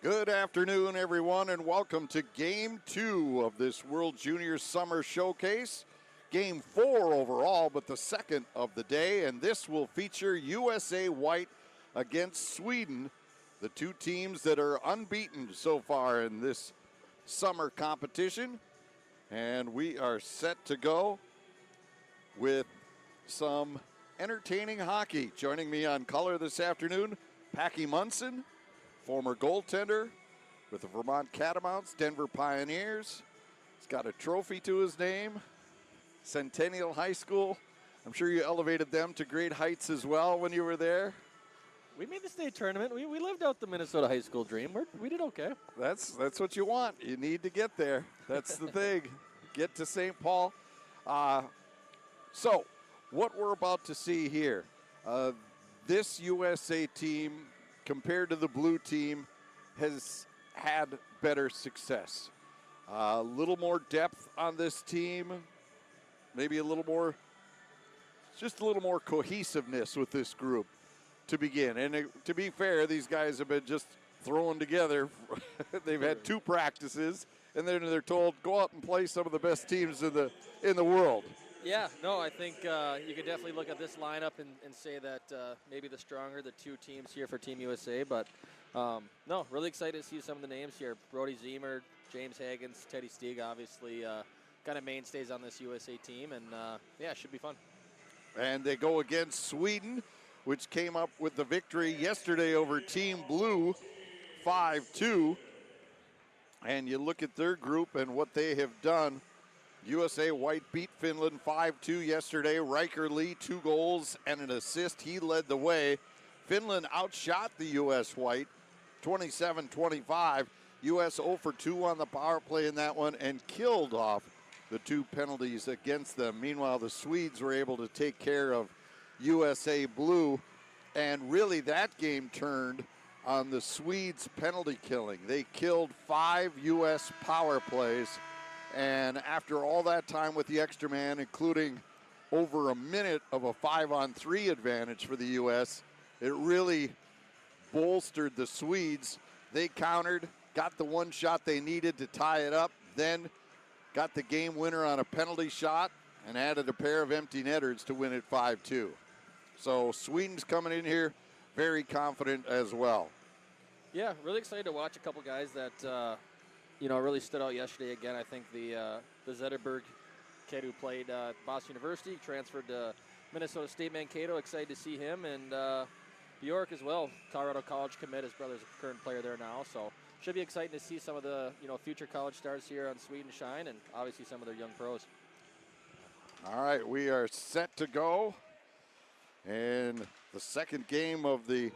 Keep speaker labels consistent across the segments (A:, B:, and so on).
A: Good afternoon, everyone, and welcome to Game 2 of this World Junior Summer Showcase. Game 4 overall, but the second of the day, and this will feature USA White against Sweden, the two teams that are unbeaten so far in this summer competition. And we are set to go with some entertaining hockey. Joining me on color this afternoon, Packy Munson, former goaltender with the Vermont Catamounts, Denver Pioneers. He's got a trophy to his name, Centennial High School. I'm sure you elevated them to great heights as well when you were there.
B: We made the state tournament. We lived out the Minnesota high school dream. We did okay.
A: That's what you want. You need to get there. That's the thing. Get to St. Paul. So what we're about to see here, this USA team compared to the blue team has had better success. A little more depth on this team, maybe just a little more cohesiveness with this group to begin. And to be fair, these guys have been just thrown together. They've had 2 practices, and then they're told, go out and play some of the best teams in the world.
B: Yeah, no, I think you could definitely look at this lineup and say that maybe the stronger the 2 teams here for Team USA. But, no, really excited to see some of the names here. Brody Zemer, James Hagens, Teddy Stieg, obviously kind of mainstays on this USA team. And, yeah, it should be fun.
A: And they go against Sweden, which came up with the victory yesterday over Team Blue, 5-2. And you look at their group and what they have done. USA White beat Finland 5-2 yesterday. Riker Lee, 2 goals and an assist. He led the way. Finland outshot the U.S. White 27-25. U.S. 0 for 2 on the power play in that one and killed off the 2 penalties against them. Meanwhile, the Swedes were able to take care of USA Blue. And really that game turned on the Swedes' penalty killing. They killed 5 U.S. power plays. And after all that time with the extra man, including over a minute of a 5-on-3 advantage for the U.S., it really bolstered the Swedes. They countered, got the 1 shot they needed to tie it up, then got the game winner on a penalty shot and added a pair of empty netters to win it 5-2. So Sweden's coming in here very confident as well.
B: Yeah, really excited to watch a couple guys that really stood out yesterday. Again, I think the Zetterberg kid who played at Boston University, transferred to Minnesota State Mankato. Excited to see him. And Bjork as well, Colorado College commit. His brother's a current player there now. So should be exciting to see some of the future college stars here on Sweden shine, and obviously some of their young pros.
A: All right, we are set to go. And the second game of the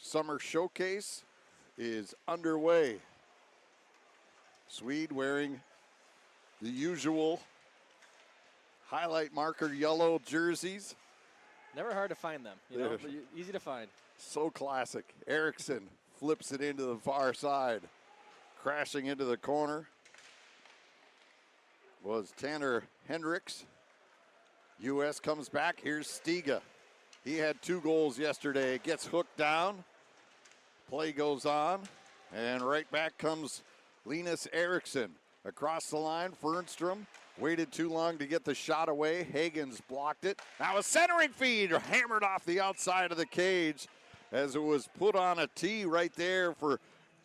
A: Summer Showcase is underway. Swede wearing the usual highlight marker yellow jerseys.
B: Never hard to find them, easy to find.
A: So classic. Eriksson flips it into the far side. Crashing into the corner was Tanner Hendricks. U.S. comes back. Here's Stiga. He had 2 goals yesterday. Gets hooked down. Play goes on, and right back comes Linus Eriksson. Across the line, Fernstrom waited too long to get the shot away. Hagens blocked it. Now a centering feed hammered off the outside of the cage as it was put on a tee right there for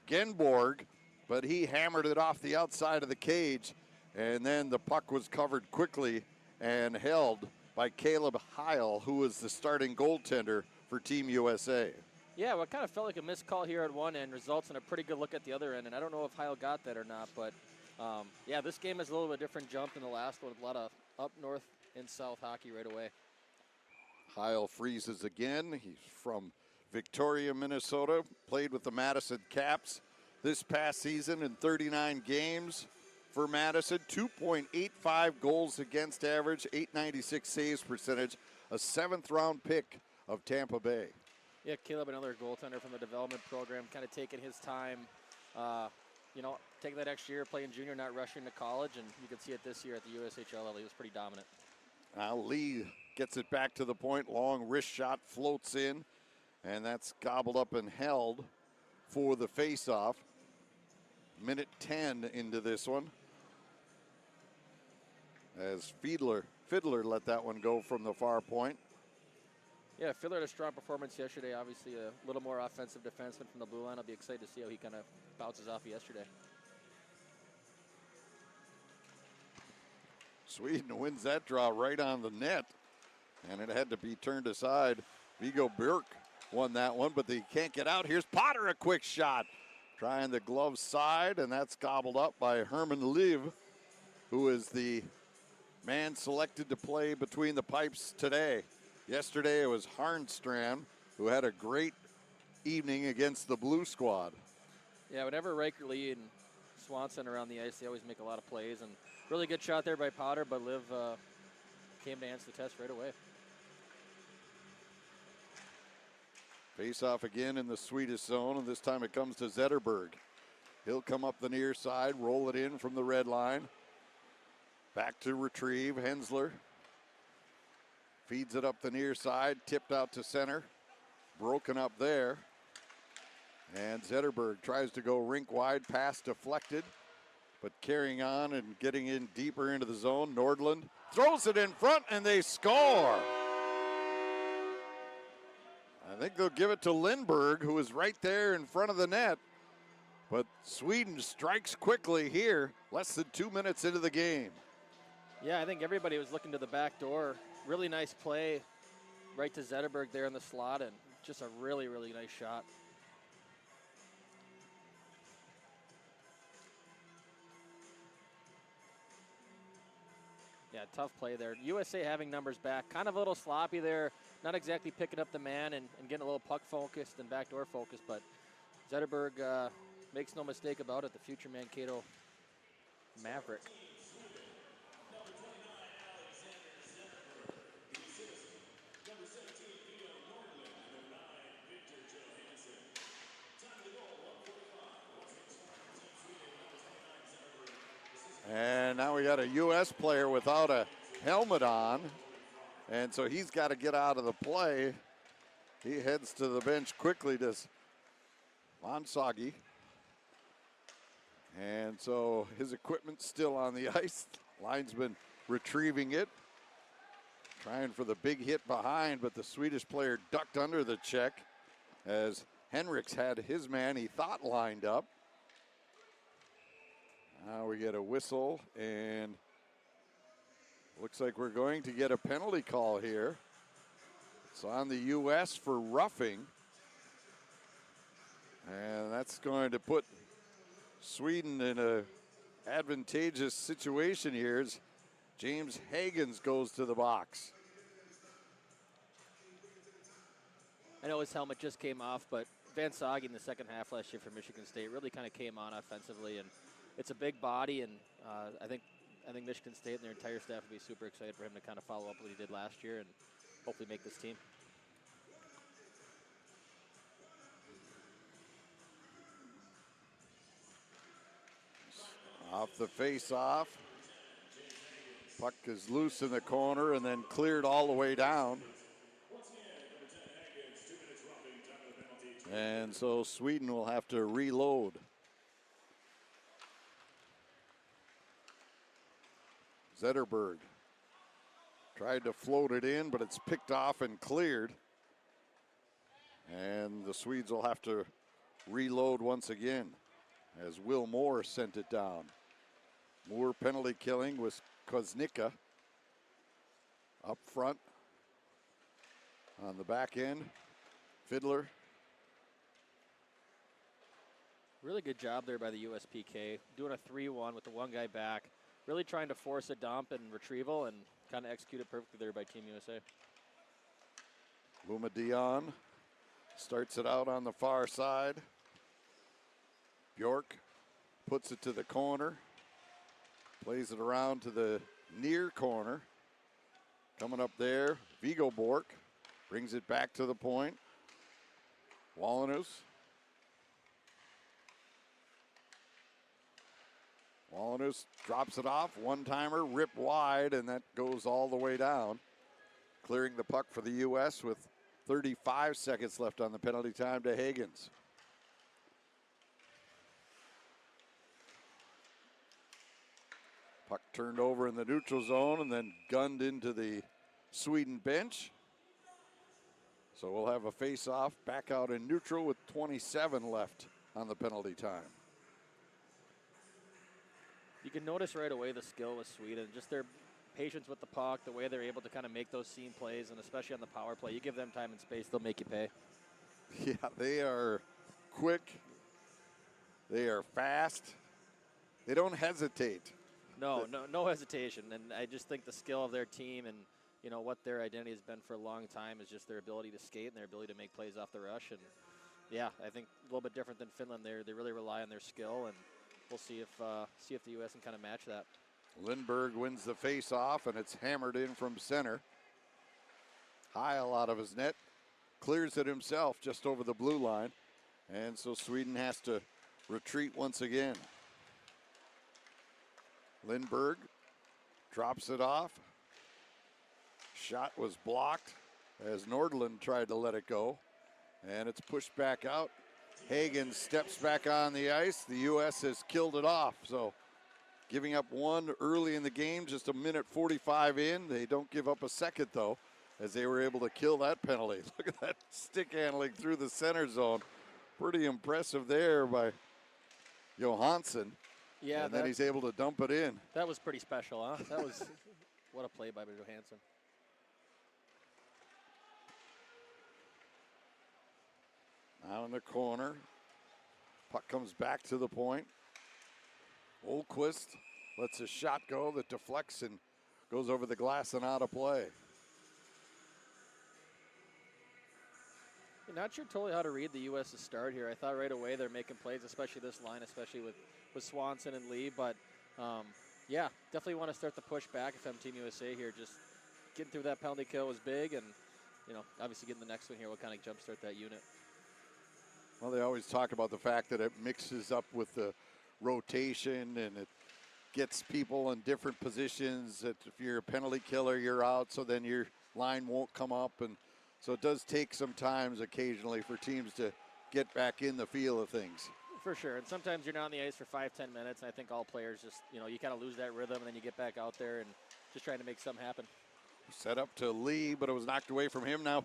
A: Genborg, but he hammered it off the outside of the cage, and then the puck was covered quickly and held by Caleb Heil, who was the starting goaltender for Team USA.
B: Yeah, well, it kind of felt like a missed call here at one end, results in a pretty good look at the other end, and I don't know if Heil got that or not, but yeah, this game is a little bit different jump than the last one with a lot of up north and south hockey right away.
A: Heil freezes again. He's from Victoria, Minnesota, played with the Madison Caps this past season in 39 games for Madison, 2.85 goals against average, .896 saves percentage, a 7th-round pick of Tampa Bay.
B: Yeah, Caleb, another goaltender from the development program, kind of taking his time, taking that extra year, playing junior, not rushing to college, and you can see it this year at the USHL level. He was pretty dominant.
A: Now Lee gets it back to the point. Long wrist shot floats in, and that's gobbled up and held for the face-off. Minute 10 into this one. As Fiedler let that one go from the far point.
B: Yeah, Fiedler had a strong performance yesterday. Obviously, a little more offensive defenseman from the blue line. I'll be excited to see how he kind of bounces off yesterday.
A: Sweden wins that draw right on the net, and it had to be turned aside. Viggo Bjork won that one, but they can't get out. Here's Potter, a quick shot. Trying the glove side, and that's gobbled up by Herman Liv, who is the man selected to play between the pipes today. Yesterday it was Harnstrand, who had a great evening against the Blue Squad.
B: Yeah, whenever Riker Lee and Swanson are on the ice, they always make a lot of plays. And really good shot there by Potter, but Liv came to answer the test right away.
A: Face off again in the Swedish zone, and this time it comes to Zetterberg. He'll come up the near side, roll it in from the red line. Back to retrieve, Hensler. Feeds it up the near side, tipped out to center. Broken up there. And Zetterberg tries to go rink wide, pass deflected. But carrying on and getting in deeper into the zone, Nordlund throws it in front and they score. I think they'll give it to Lindberg, who is right there in front of the net. But Sweden strikes quickly here, less than 2 minutes into the game.
B: Yeah, I think everybody was looking to the back door. Really nice play right to Zetterberg there in the slot, and just a really, really nice shot. Yeah, tough play there. USA having numbers back. Kind of a little sloppy there. Not exactly picking up the man and getting a little puck focused and backdoor focused, but Zetterberg makes no mistake about it, the future Mankato Maverick.
A: And now we got a U.S. player without a helmet on. And so he's got to get out of the play. He heads to the bench quickly to Monsagi. And so his equipment's still on the ice. Linesman retrieving it. Trying for the big hit behind, but the Swedish player ducked under the check as Henriks had his man he thought lined up. Now we get a whistle, and looks like we're going to get a penalty call here. It's on the U.S. for roughing. And that's going to put Sweden in an advantageous situation here as James Hagens goes to the box.
B: I know his helmet just came off, but Van Sage in the second half last year for Michigan State really kind of came on offensively, and it's a big body, and I think Michigan State and their entire staff will be super excited for him to kind of follow up what he did last year and hopefully make this team.
A: Off the face-off. Puck is loose in the corner and then cleared all the way down. And so Sweden will have to reload. Zetterberg tried to float it in, but it's picked off and cleared. And the Swedes will have to reload once again as Will Moore sent it down. Moore penalty killing with Koznicka up front. On the back end, Fiedler.
B: Really good job there by the USPK, doing a 3-1 with the one guy back, really trying to force a dump and retrieval and kind of execute it perfectly there by Team USA.
A: Luma Dion starts it out on the far side. Bjork puts it to the corner, plays it around to the near corner. Coming up there, Viggo Bjork brings it back to the point. Wallenus. Wallenus drops it off, one-timer, ripped wide, and that goes all the way down. Clearing the puck for the U.S. with 35 seconds left on the penalty time to Hagens. Puck turned over in the neutral zone and then gunned into the Sweden bench. So we'll have a face-off back out in neutral with 27 left on the penalty time.
B: You can notice right away the skill with Sweden, just their patience with the puck, the way they're able to kind of make those seam plays, and especially on the power play. You give them time and space, they'll make you pay.
A: Yeah, they are quick. They are fast. They don't hesitate.
B: No hesitation. And I just think the skill of their team and what their identity has been for a long time is just their ability to skate and their ability to make plays off the rush. And yeah, I think a little bit different than Finland. They really rely on their skill, and we'll see if the U.S. can kind of match that.
A: Lindbergh wins the face-off, and it's hammered in from center. Heil out of his net, clears it himself just over the blue line, and so Sweden has to retreat once again. Lindbergh drops it off. Shot was blocked as Nordlund tried to let it go, and it's pushed back out. Hagen steps back on the ice. The U.S. has killed it off, so giving up one early in the game, just a minute 45 in. They don't give up a second, though, as they were able to kill that penalty. Look at that stick handling through the center zone. Pretty impressive there by Johansson.
B: Yeah,
A: and then he's able to dump it in.
B: That was pretty special, huh? That was what a play by Johansson.
A: Now in the corner. Puck comes back to the point. Olquist lets a shot go that deflects and goes over the glass and out of play.
B: I'm not sure totally how to read the U.S.'s start here. I thought right away they're making plays, especially this line, especially with Swanson and Lee. But, yeah, definitely want to start the push back if I'm Team USA here. Just getting through that penalty kill was big, and, obviously getting the next one here will kind of jumpstart that unit.
A: Well, they always talk about the fact that it mixes up with the rotation and it gets people in different positions. That if you're a penalty killer, you're out, so then your line won't come up. And so it does take some times occasionally for teams to get back in the feel of things.
B: For sure, and sometimes you're not on the ice for 5-10 minutes, and I think all players just, you kind of lose that rhythm, and then you get back out there and just trying to make something happen.
A: Set up to Lee, but it was knocked away from him. Now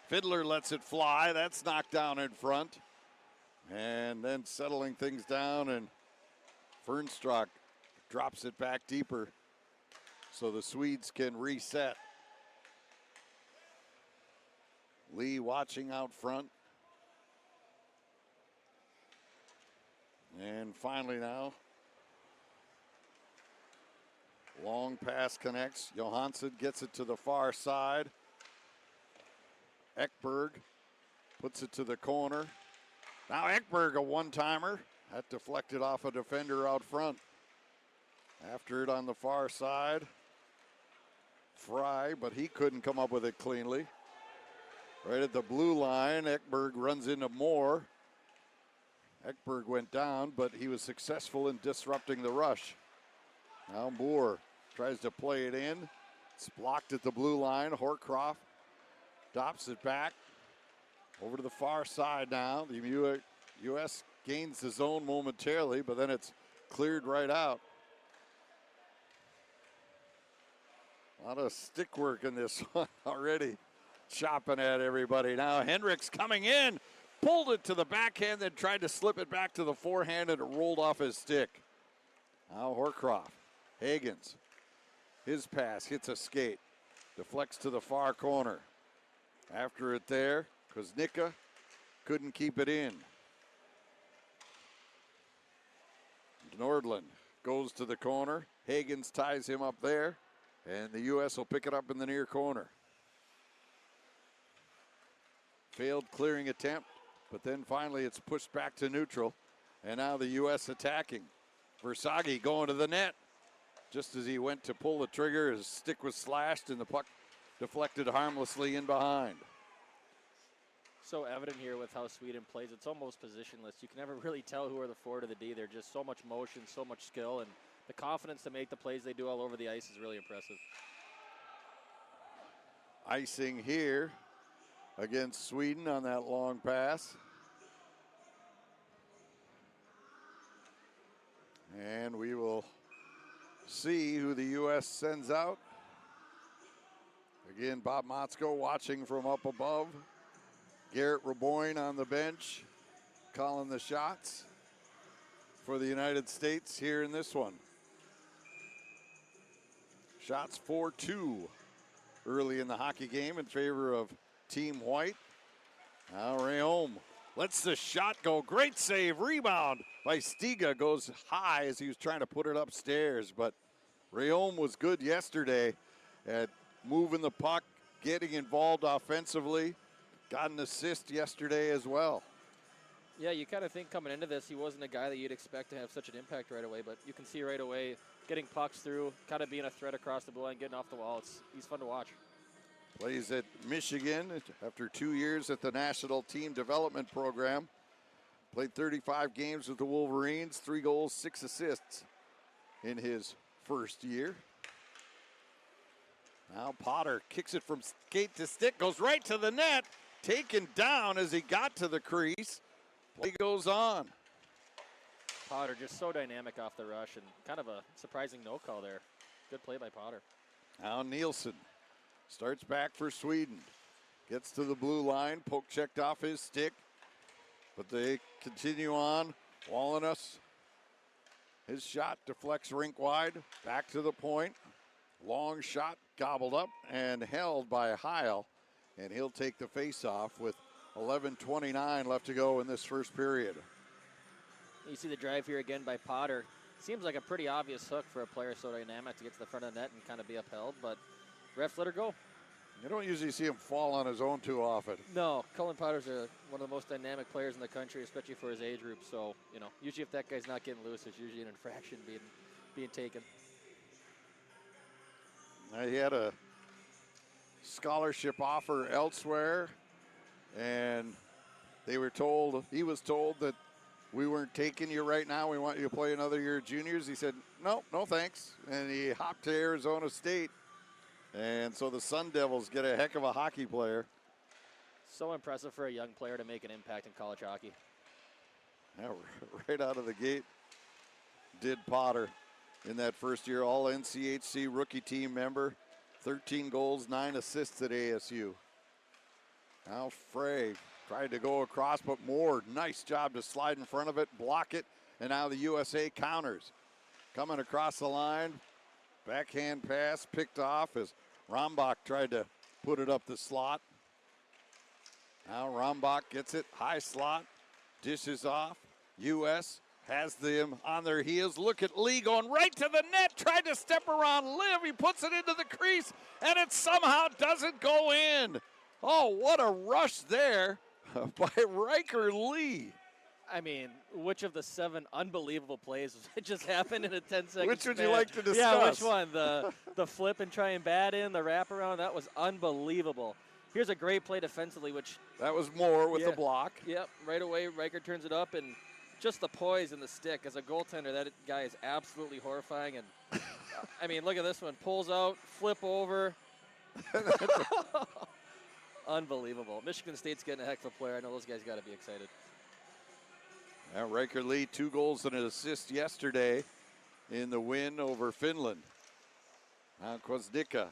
A: Fiddler lets it fly. That's knocked down in front. And then settling things down, and Fernstruck drops it back deeper so the Swedes can reset. Lee watching out front. And finally now, long pass connects. Johansson gets it to the far side. Ekberg puts it to the corner. Now Ekberg, a one-timer. That deflected off a defender out front. After it on the far side. Fry, but he couldn't come up with it cleanly. Right at the blue line, Ekberg runs into Moore. Ekberg went down, but he was successful in disrupting the rush. Now Moore tries to play it in. It's blocked at the blue line. Horcroft drops it back. Over to the far side now. The U.S. gains the zone momentarily, but then it's cleared right out. A lot of stick work in this one already. Chopping at everybody. Now Hendricks coming in. Pulled it to the backhand, then tried to slip it back to the forehand, and it rolled off his stick. Now Horcroft. Hagens. His pass hits a skate. Deflects to the far corner. After it there, Kuznicka couldn't keep it in. Nordlund goes to the corner. Hagens ties him up there, and the U.S. will pick it up in the near corner. Failed clearing attempt, but then finally it's pushed back to neutral, and now the U.S. attacking. Versaghi going to the net. Just as he went to pull the trigger, his stick was slashed, and the puck deflected harmlessly in behind.
B: So evident here with how Sweden plays. It's almost positionless. You can never really tell who are the forward or the D. They're just so much motion, so much skill, and the confidence to make the plays they do all over the ice is really impressive.
A: Icing here against Sweden on that long pass. And we will see who the U.S. sends out. Again, Bob Motzko watching from up above. Garrett Raboyne on the bench, calling the shots for the United States here in this one. Shots 4-2 early in the hockey game in favor of Team White. Now Rayom lets the shot go. Great save. Rebound by Stiga. Goes high as he was trying to put it upstairs. But Rayom was good yesterday at moving the puck, getting involved offensively. Got an assist yesterday as well.
B: Yeah, you kind of think coming into this, he wasn't a guy that you'd expect to have such an impact right away. But you can see right away getting pucks through, kind of being a threat across the blue line, getting off the wall. He's fun to watch.
A: Plays at Michigan after 2 years at the National Team Development Program. Played 35 games with the Wolverines, 3 goals, 6 assists in his first year. Now Potter kicks it from skate to stick, goes right to the net, taken down as he got to the crease. Play goes on.
B: Potter just so dynamic off the rush and kind of a surprising no call there. Good play by Potter.
A: Now Nielsen starts back for Sweden. Gets to the blue line, poke checked off his stick, but they continue on. Wallenus, his shot deflects rink wide, back to the point. Long shot gobbled up and held by Heil, and he'll take the face-off with 11:29 left to go in this first period.
B: You see the drive here again by Potter. Seems like a pretty obvious hook for a player so dynamic to get to the front of the net and kind of be upheld, but refs let her go.
A: You don't usually see him fall on his own too often.
B: No, Cullen Potter's one of the most dynamic players in the country, especially for his age group. So, usually if that guy's not getting loose, there's usually an infraction being taken.
A: He had a scholarship offer elsewhere, and he was told that we weren't taking you right now. We want you to play another year of juniors. He said, no thanks. And he hopped to Arizona State. And so the Sun Devils get a heck of a hockey player.
B: So impressive for a young player to make an impact in college hockey.
A: Yeah, right out of the gate did Potter in that first year. All NCHC rookie team member. 13 goals, 9 assists at ASU. Now Frey tried to go across, but Moore, nice job to slide in front of it, block it, and now the USA counters. Coming across the line, backhand pass picked off as Rombach tried to put it up the slot. Now Rombach gets it, high slot, dishes off. US has them on their heels. Look at Lee going right to the net, tried to step around Liv. He puts it into the crease, and it somehow doesn't go in. Oh, what a rush there by Riker Lee.
B: I mean, which of the 7 unbelievable plays just happened in a 10-second
A: Which would
B: span?
A: you like to discuss?
B: Yeah, which one? The flip and try and bat in, the wraparound, that was unbelievable. Here's a great play defensively, which...
A: That was Moore with the block.
B: Yep, right away, Riker turns it up, and just the poise and the stick. As a goaltender, that guy is absolutely horrifying. And I mean, look at this one. Pulls out, flip over. Unbelievable. Michigan State's getting a heck of a player. I know those guys got to be excited.
A: Now Riker Lee, 2 goals and an assist yesterday in the win over Finland. Now Kwasnicka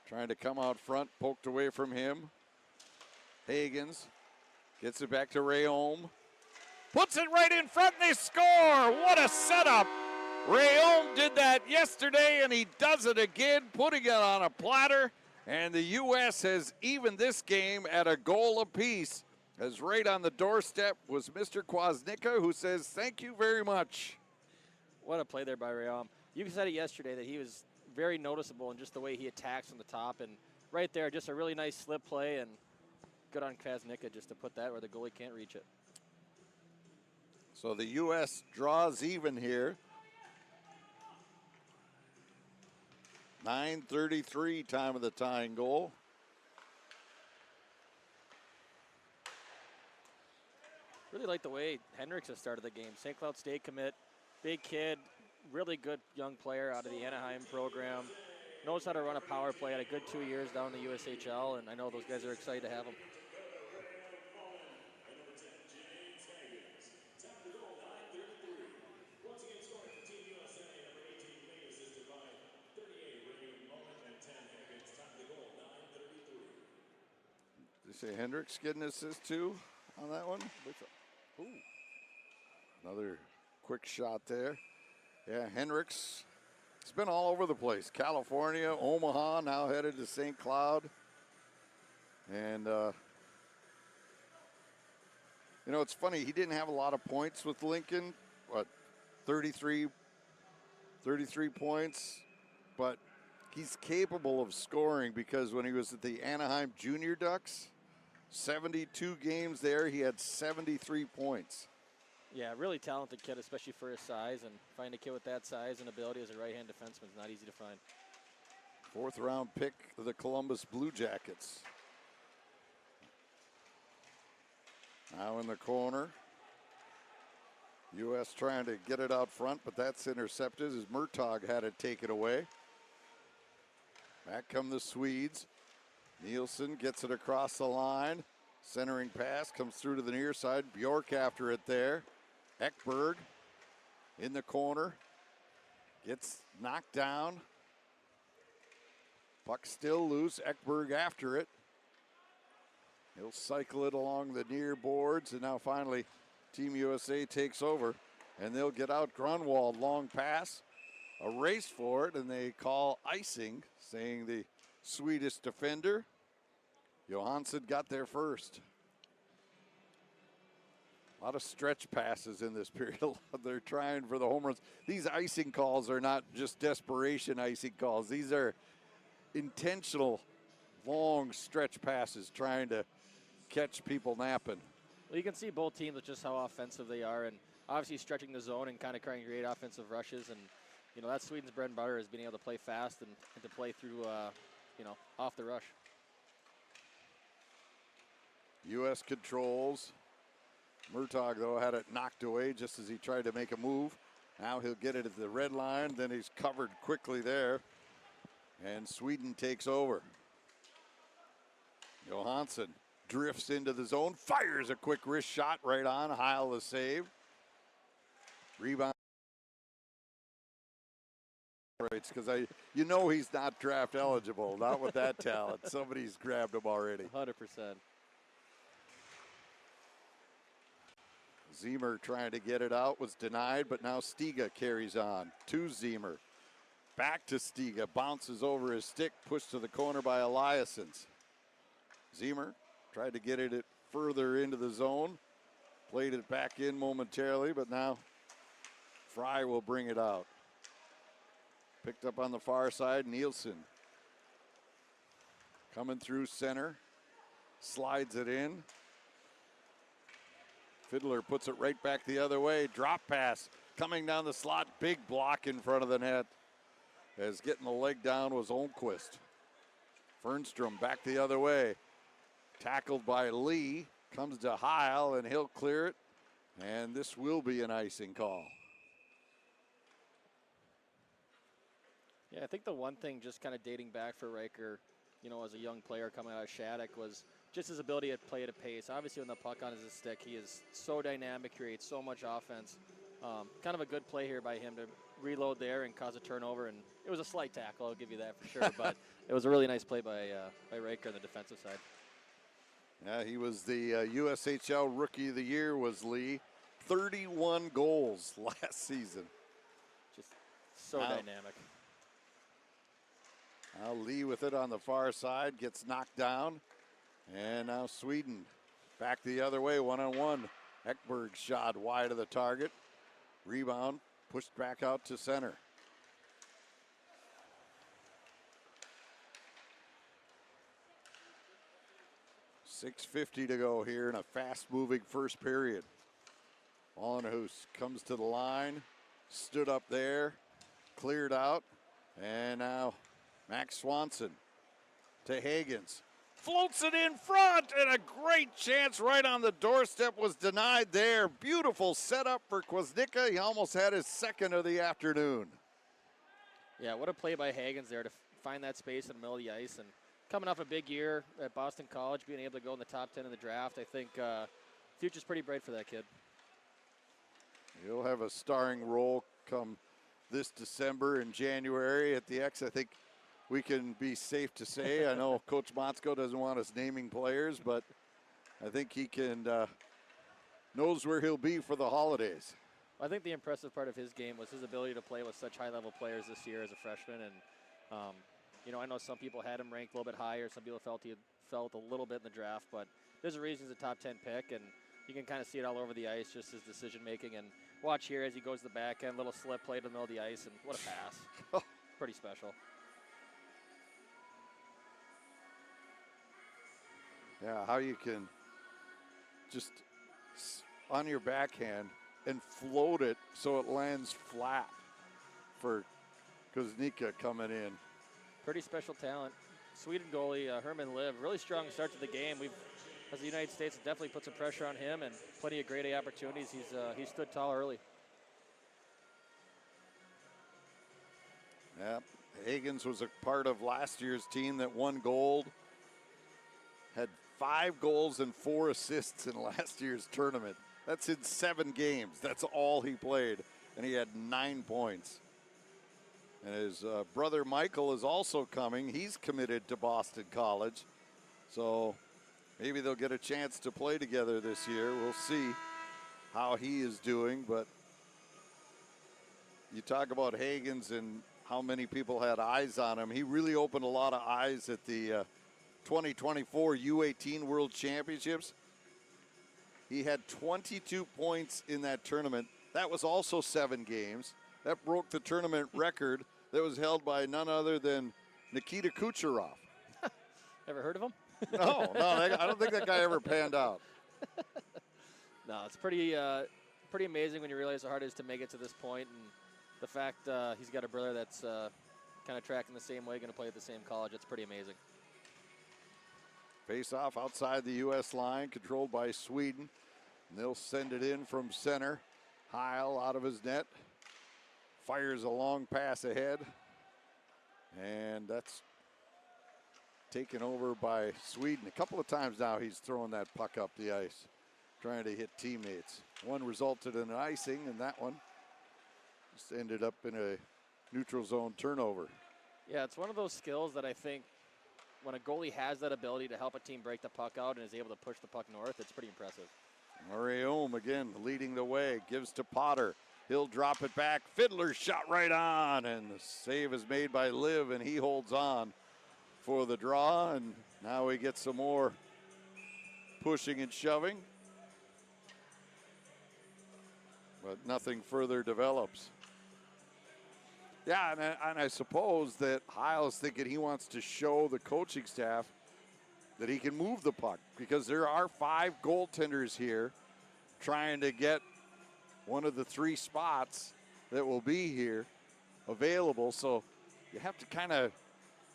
A: trying to come out front, poked away from him. Hagans gets it back to Rayom. Puts it right in front and they score. What a setup. Rayom did that yesterday and he does it again, putting it on a platter. And the U.S. has evened this game at a goal apiece. As right on the doorstep was Mr. Kwasnicka, who says, thank you very much.
B: What a play there by Rayom. You said it yesterday that he was very noticeable in just the way he attacks from the top. And right there, just a really nice slip play. And good on Kwasnicka just to put that where the goalie can't reach it.
A: So the U.S. draws even here. 9:33 time of the tying goal.
B: Really like the way Hendricks has started the game. St. Cloud State commit, big kid, really good young player out of the Anaheim program. Knows how to run a power play. Had a good 2 years down in the USHL, and I know those guys are excited to have him.
A: See Hendricks getting assist too on that one.
B: Ooh.
A: Another quick shot there. Yeah, Hendricks. It's been all over the place. California, Omaha, now headed to St. Cloud. And, you know, it's funny. He didn't have a lot of points with Lincoln. What, 33 points? But he's capable of scoring because when he was at the Anaheim Junior Ducks, 72 games there, he had 73 points.
B: Yeah, really talented kid, especially for his size. And find a kid with that size and ability as a right-hand defenseman is not easy to find.
A: 4th round pick of the Columbus Blue Jackets. Now in the corner. U.S. trying to get it out front, but that's intercepted as Murtaugh had it taken away. Back come the Swedes. Nielsen gets it across the line. Centering pass comes through to the near side. Bjork after it there. Ekberg in the corner. Gets knocked down. Puck still loose. Ekberg after it. He'll cycle it along the near boards, and now finally Team USA takes over, and they'll get out. Grunwald, long pass. A race for it, and they call icing, saying the Swedish defender. Johansson got there first. A lot of stretch passes in this period. They're trying for the home runs. These icing calls are not just desperation icing calls. These are intentional, long stretch passes trying to catch people napping.
B: Well, you can see both teams with just how offensive they are, and obviously stretching the zone and kind of creating great offensive rushes. And, you know, that's Sweden's bread and butter, is being able to play fast and to play through, you know, off the rush.
A: U.S. controls. Murtaugh, though, had it knocked away just as he tried to make a move. Now he'll get it at the red line. Then he's covered quickly there. And Sweden takes over. Johansson drifts into the zone, fires a quick wrist shot right on. Heil the save. Rebound. Because you know he's not draft eligible, not with that talent. Somebody's grabbed him already.
B: 100%.
A: Zemer trying to get it out, was denied, but now Stiga carries on to Zemer. Back to Stiga, bounces over his stick, pushed to the corner by Eliassons. Zemer tried to get it further into the zone, played it back in momentarily, but now Fry will bring it out. Picked up on the far side, Nielsen. Coming through center, slides it in. Fiddler puts it right back the other way. Drop pass coming down the slot. Big block in front of the net. As getting the leg down was Olmquist. Fernstrom back the other way. Tackled by Lee. Comes to Heil, and he'll clear it. And this will be an icing call.
B: Yeah, I think the one thing just kind of dating back for Riker, you know, as a young player coming out of Shattuck was just his ability to play at a pace. Obviously, when the puck on his stick, he is so dynamic, creates so much offense. Kind of a good play here by him to reload there and cause a turnover. And it was a slight tackle, I'll give you that for sure. But it was a really nice play by Riker on the defensive side.
A: Yeah, he was the USHL Rookie of the Year, was Lee. 31 goals last season.
B: Just so dynamic.
A: Now Lee with it on the far side, gets knocked down. And now Sweden back the other way, one-on-one. Ekberg shot wide of the target. Rebound pushed back out to center. .650 to go here in a fast-moving first period. Wallenhus comes to the line, stood up there, cleared out, and now Max Swanson to Hagens. Floats it in front, and a great chance right on the doorstep was denied there. Beautiful setup for Kwasnicka. He almost had his second of the afternoon.
B: Yeah, what a play by Hagens there to find that space in the middle of the ice. And coming off a big year at Boston College, being able to go in the top 10 in the draft, I think future's pretty bright for that kid.
A: He'll have a starring role come this December and January at the X. I think we can be safe to say. I know Coach Motzko doesn't want us naming players, but I think he can knows where he'll be for the holidays.
B: I think the impressive part of his game was his ability to play with such high-level players this year as a freshman. And, you know, I know some people had him ranked a little bit higher. Some people felt he had felt a little bit in the draft. But there's a reason he's a top 10 pick. And you can kind of see it all over the ice, just his decision-making. And watch here as he goes to the backhand, little slip play to the middle of the ice. And what a pass. Pretty special.
A: Yeah, how you can just on your backhand and float it so it lands flat for Kuznicka coming in.
B: Pretty special talent. Sweden goalie Herman Liv, really strong start to the game. As the United States, definitely put some pressure on him and plenty of grade A opportunities. He stood tall early.
A: Yeah, Higgins was a part of last year's team that won gold. Had 5 goals and 4 assists in last year's tournament. That's in 7 games. That's all he played, and he had 9 points. And his brother Michael is also coming. He's committed to Boston College, so maybe they'll get a chance to play together this year. We'll see how he is doing, but you talk about Higgins and how many people had eyes on him. He really opened a lot of eyes at the 2024 U18 World Championships. He had 22 points in that tournament. That was also 7 games. That broke the tournament record that was held by none other than Nikita Kucherov.
B: Ever heard of him?
A: No, I don't think that guy ever panned out.
B: No, it's pretty amazing when you realize how hard it is to make it to this point, and the fact he's got a brother that's kind of tracking the same way, going to play at the same college. It's pretty amazing.
A: Face off outside the U.S. line, controlled by Sweden. And they'll send it in from center. Heil out of his net. Fires a long pass ahead. And that's taken over by Sweden. A couple of times now he's throwing that puck up the ice, trying to hit teammates. One resulted in an icing, and that one just ended up in a neutral zone turnover. Yeah,
B: it's one of those skills that I think when a goalie has that ability to help a team break the puck out and is able to push the puck north, it's pretty impressive.
A: Murray Ohm again leading the way, gives to Potter. He'll drop it back. Fiddler's shot right on, and the save is made by Liv, and he holds on for the draw, and now we get some more pushing and shoving. But nothing further develops. Yeah, and I suppose that Heil's thinking he wants to show the coaching staff that he can move the puck, because there are 5 goaltenders here trying to get one of the 3 spots that will be here available. So you have to kind of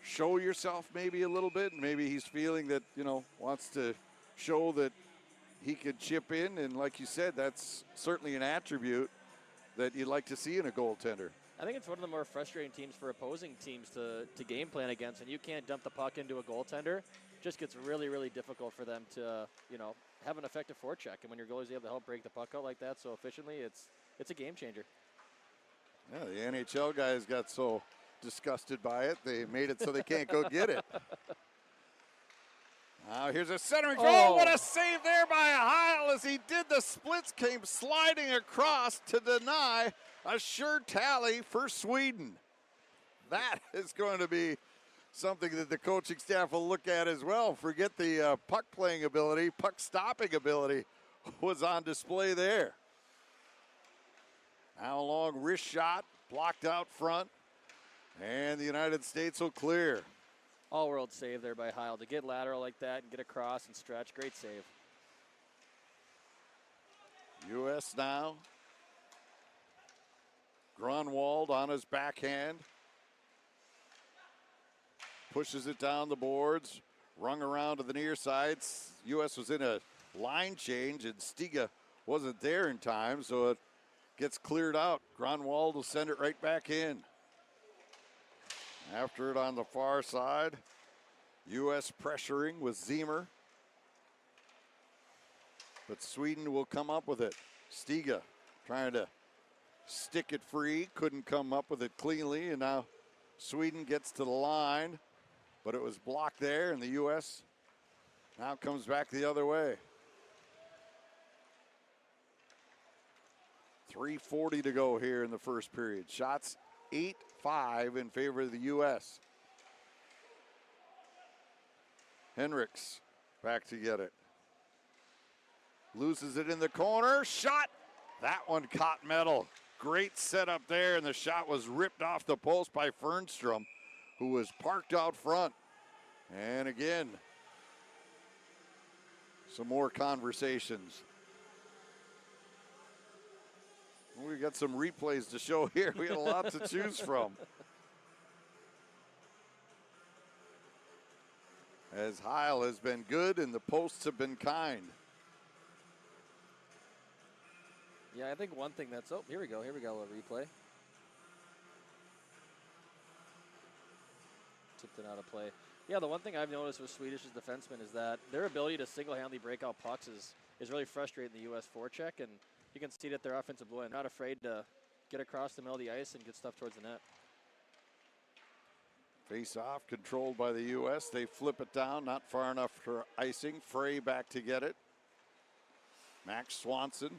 A: show yourself maybe a little bit, and maybe he's feeling that, wants to show that he could chip in. And like you said, that's certainly an attribute that you'd like to see in a goaltender.
B: I think it's one of the more frustrating teams for opposing teams to game plan against, and you can't dump the puck into a goaltender. It just gets really, really difficult for them to, have an effective forecheck. And when your goalie's able to help break the puck out like that so efficiently, it's a game changer.
A: Yeah, the NHL guys got so disgusted by it, they made it so they can't go get it. Now here's a centering goal. Oh, what a save there by Heil as he did the splits, came sliding across to deny a sure tally for Sweden. That is going to be something that the coaching staff will look at as well. Forget the puck playing ability, puck stopping ability was on display there. Now a long wrist shot, blocked out front, and the United States will clear.
B: All-world save there by Heil to get lateral like that and get across and stretch. Great save.
A: U.S. now. Grunwald on his backhand. Pushes it down the boards. Rung around to the near side. U.S. was in a line change, and Stiga wasn't there in time, so it gets cleared out. Grunwald will send it right back in. After it on the far side, U.S. pressuring with Ziemer. But Sweden will come up with it. Stiga trying to stick it free, couldn't come up with it cleanly, and now Sweden gets to the line, but it was blocked there, and the U.S. now comes back the other way. 3:40 to go here in the first period. Shots 8-5 in favor of the U.S. Henricks back to get it. Loses it in the corner. Shot. That one caught metal. Great setup there, and the shot was ripped off the post by Fernstrom, who was parked out front. And again, some more conversations. We got some replays to show here. We had a lot to choose from. As Heil has been good and the posts have been kind.
B: Yeah, I think one thing that's, oh, here we go, a little replay. Tipped it out of play. Yeah, the one thing I've noticed with Swedish's defensemen is that their ability to single-handedly break out pucks is really frustrating the U.S. forecheck, and you can see that their offensive blue line not afraid to get across the middle of the ice and get stuff towards the net.
A: Face-off controlled by the U.S. They flip it down, not far enough for icing. Frey back to get it. Max Swanson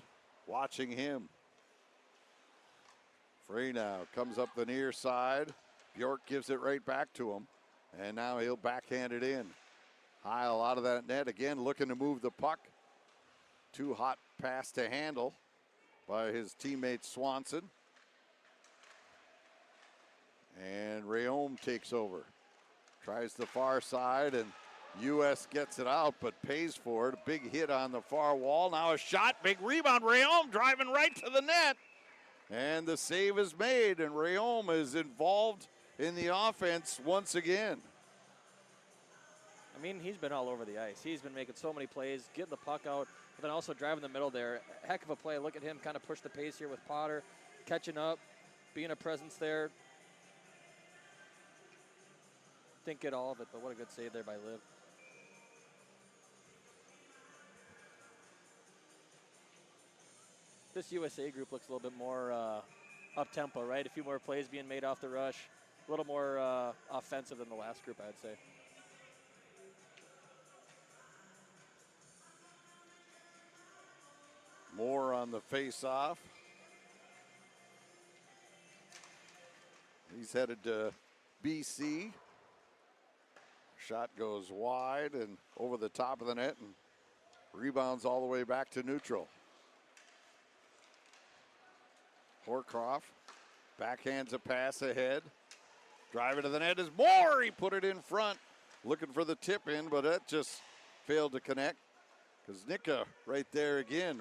A: watching him. Frey now comes up the near side. Bjork gives it right back to him. And now he'll backhand it in. Heil out of that net again, looking to move the puck. Too hot pass to handle by his teammate Swanson. And Rayom takes over. Tries the far side, and U.S. gets it out, but pays for it. A big hit on the far wall. Now a shot, big rebound. Rayom driving right to the net. And the save is made, and Rayom is involved in the offense once again.
B: I mean, he's been all over the ice. He's been making so many plays, getting the puck out, but then also driving the middle there. Heck of a play. Look at him kind of push the pace here with Potter, catching up, being a presence there. Didn't get all of it, but what a good save there by Liv. This USA group looks a little bit more up-tempo, right? A few more plays being made off the rush. A little more offensive than the last group, I'd say.
A: More on the face-off. He's headed to BC. Shot goes wide and over the top of the net and rebounds all the way back to neutral. Horcroft backhands a pass ahead. Driver to the net is Moore. He put it in front. Looking for the tip in, but that just failed to connect. Kuznicka right there again,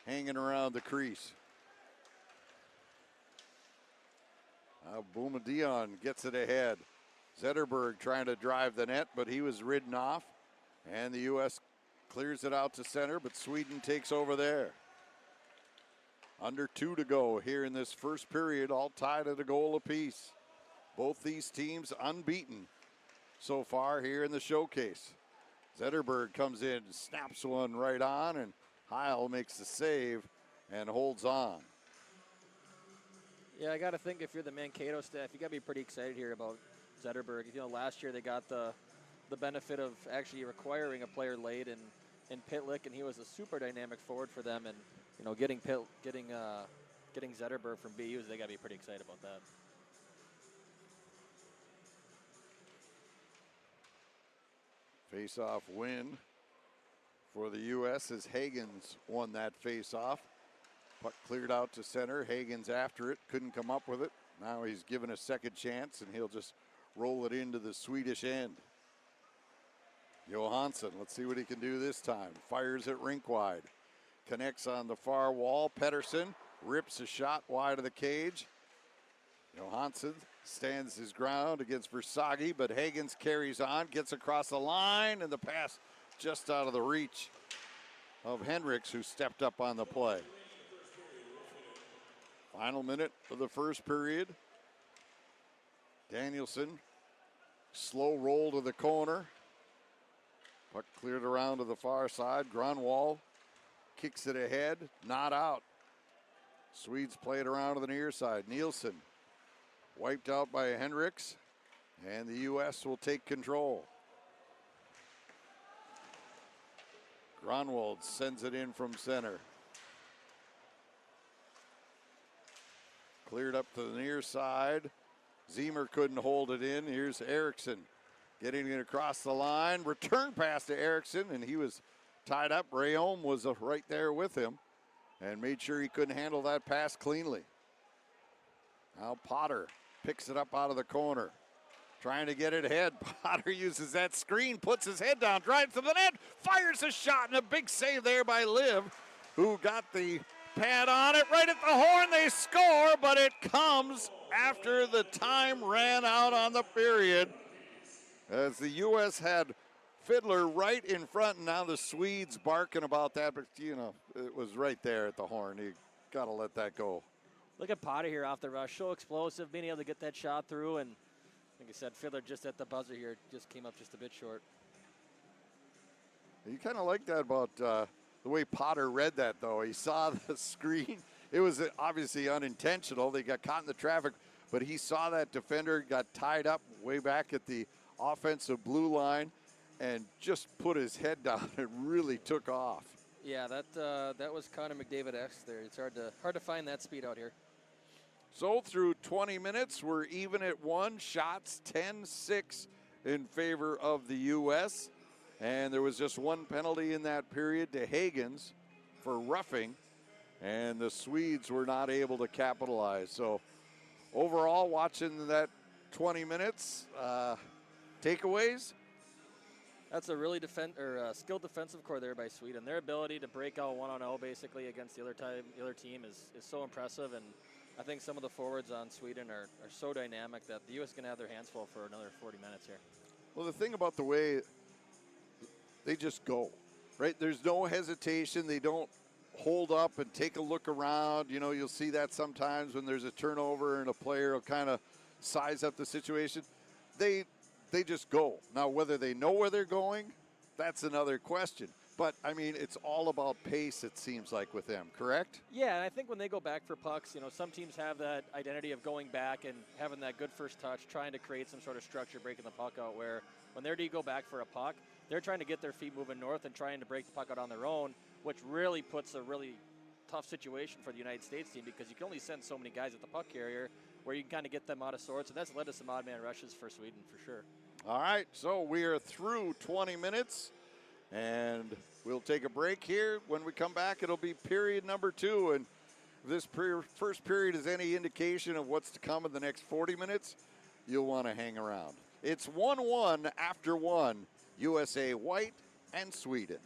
A: hanging around the crease. Boumedienne gets it ahead. Zetterberg trying to drive the net, but he was ridden off. And the U.S. clears it out to center, but Sweden takes over there. Under 2 to go here in this first period, all tied at a goal apiece. Both these teams unbeaten so far here in the showcase. Zetterberg comes in, snaps one right on, and Heil makes the save and holds on.
B: Yeah, I got to think if you're the Mankato staff, you got to be pretty excited here about Zetterberg. You know, last year they got the benefit of actually requiring a player late in Pitlick, and he was a super dynamic forward for them. And you know, getting Zetterberg from BU, they got to be pretty excited about that.
A: Face-off win for the U.S. as Hagens won that face-off. Puck cleared out to center. Hagens after it, couldn't come up with it. Now he's given a second chance, and he'll just roll it into the Swedish end. Johansson, let's see what he can do this time. Fires it rink wide. Connects on the far wall. Pettersson rips a shot wide of the cage. Johansson stands his ground against Versaghi, but Hagens carries on, gets across the line, and the pass just out of the reach of Henricks, who stepped up on the play. Final minute of the first period. Danielson, slow roll to the corner. Puck cleared around to the far side. Grunwald kicks it ahead, not out. Swedes play it around to the near side. Nielsen wiped out by Hendricks, and the U.S. will take control. Gronwald sends it in from center. Cleared up to the near side. Zemer couldn't hold it in. Here's Erickson getting it across the line. Return pass to Erickson, and he was tied up. Rayom was right there with him and made sure he couldn't handle that pass cleanly. Now Potter picks it up out of the corner. Trying to get it ahead. Potter uses that screen, puts his head down, drives to the net, fires a shot, and a big save there by Liv, who got the pad on it right at the horn. They score, but it comes after the time ran out on the period. As the U.S. had Fiddler right in front, and now the Swedes barking about that, but you know, it was right there at the horn. You got to let that go.
B: Look at Potter here off the rush, so explosive, being able to get that shot through, and like I said, Fiddler just at the buzzer here, just came up just a bit short.
A: You kind of like that about the way Potter read that, though. He saw the screen. It was obviously unintentional. They got caught in the traffic, but he saw that defender, got tied up way back at the offensive blue line, and just put his head down and really took off.
B: Yeah, that was Connor McDavid-esque there. It's hard to find that speed out here.
A: So through 20 minutes, we're even at 1. Shots 10-6 in favor of the U.S. And there was just one penalty in that period to Hagens for roughing. And the Swedes were not able to capitalize. So overall, watching that 20 minutes, takeaways?
B: That's a really skilled defensive core there by Sweden. Their ability to break out 1-on-0 basically against the other team is so impressive. And I think some of the forwards on Sweden are so dynamic that the U.S. is going to have their hands full for another 40 minutes here.
A: Well, the thing about the way they just go, right? There's no hesitation. They don't hold up and take a look around. You know, you'll see that sometimes when there's a turnover and a player will kind of size up the situation. They just go. Now, whether they know where they're going, that's another question. But, I mean, it's all about pace, it seems like, with them, correct?
B: Yeah, and I think when they go back for pucks, you know, some teams have that identity of going back and having that good first touch, trying to create some sort of structure, breaking the puck out, where when they're to go back for a puck, they're trying to get their feet moving north and trying to break the puck out on their own, which really puts a really tough situation for the United States team because you can only send so many guys at the puck carrier where you can kind of get them out of sorts, and that's led to some odd man rushes for Sweden for sure.
A: All right, so we are through 20 minutes. And we'll take a break here. When we come back, it'll be period number 2. And if this first period is any indication of what's to come in the next 40 minutes, you'll want to hang around. It's 1-1 after 1, USA white and Sweden.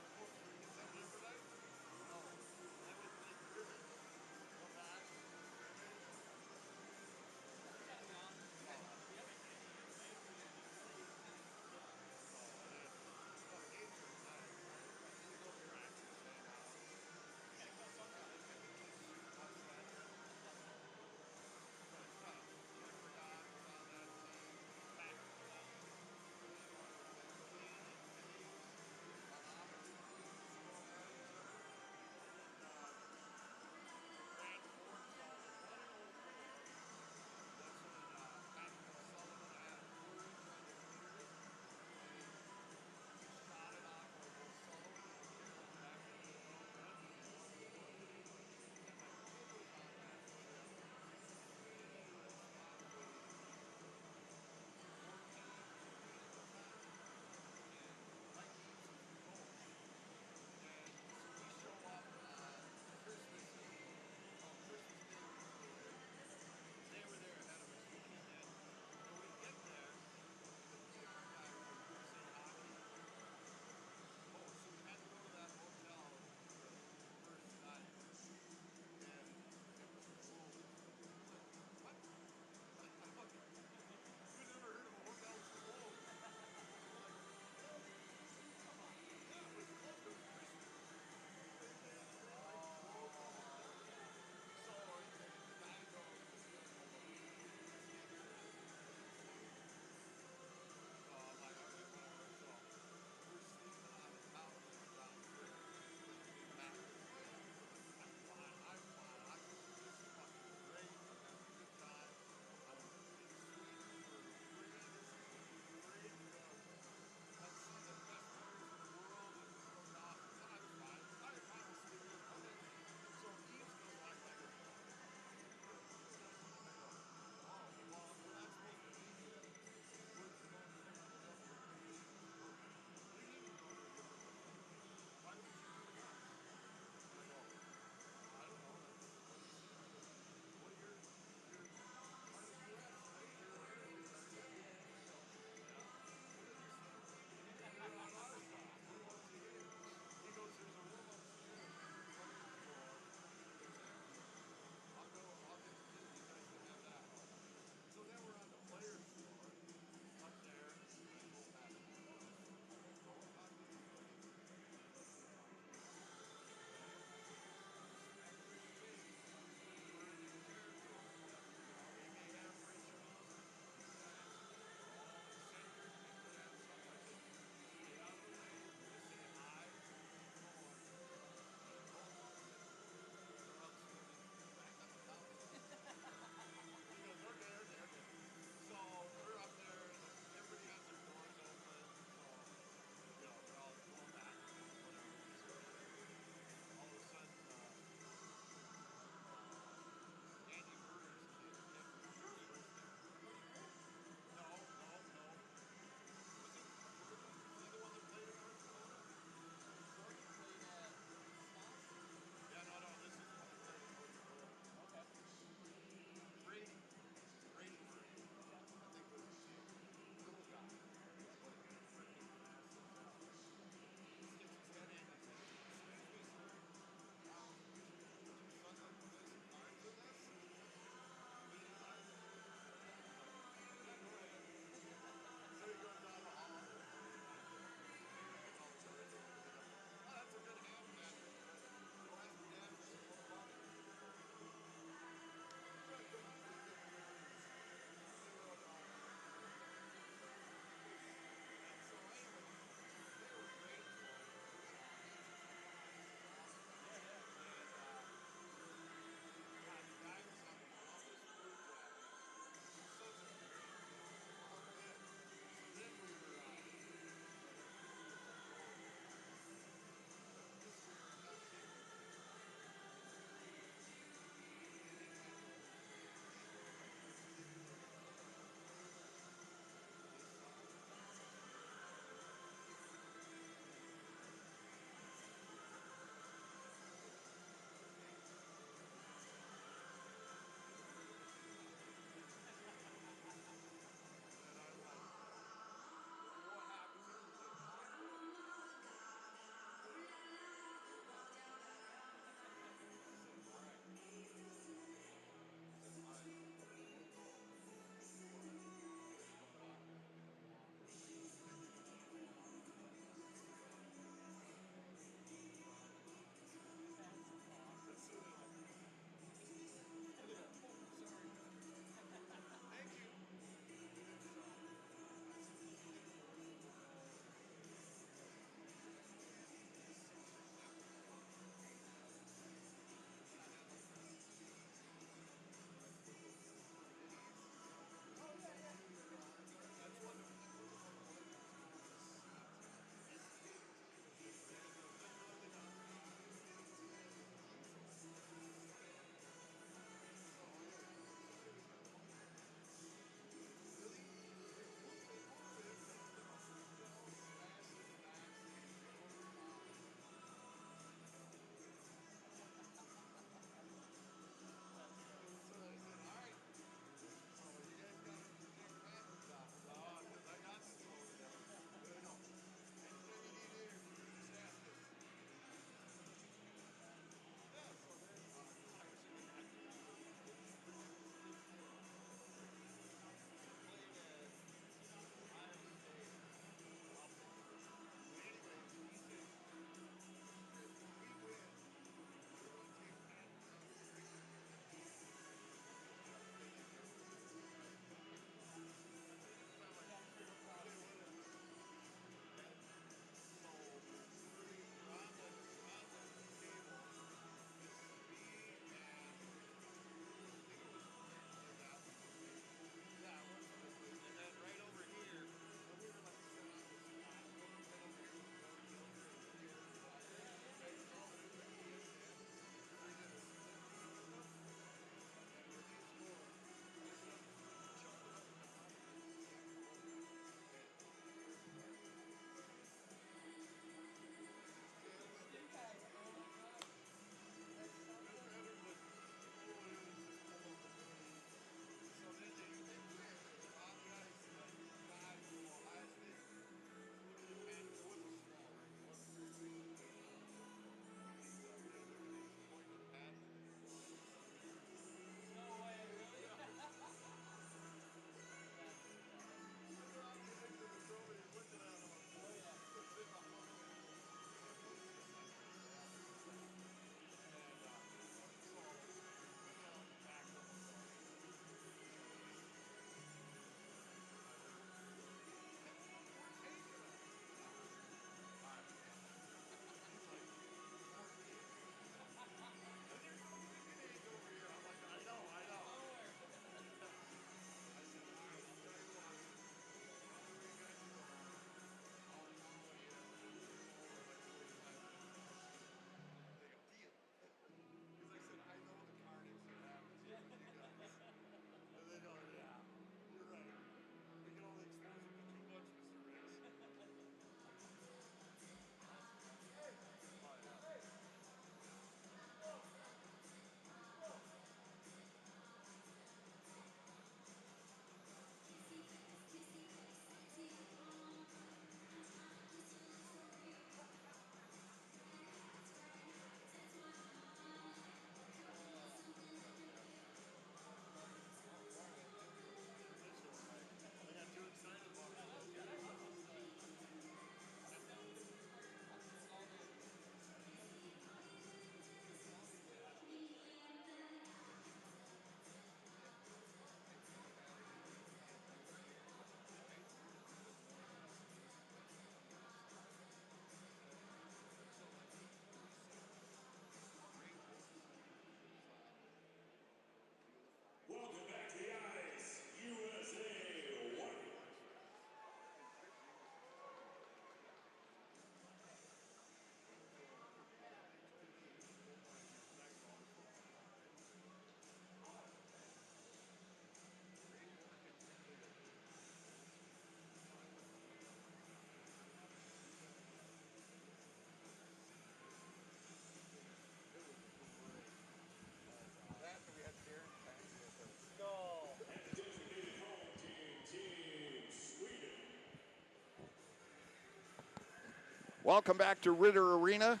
A: Welcome back to Ritter Arena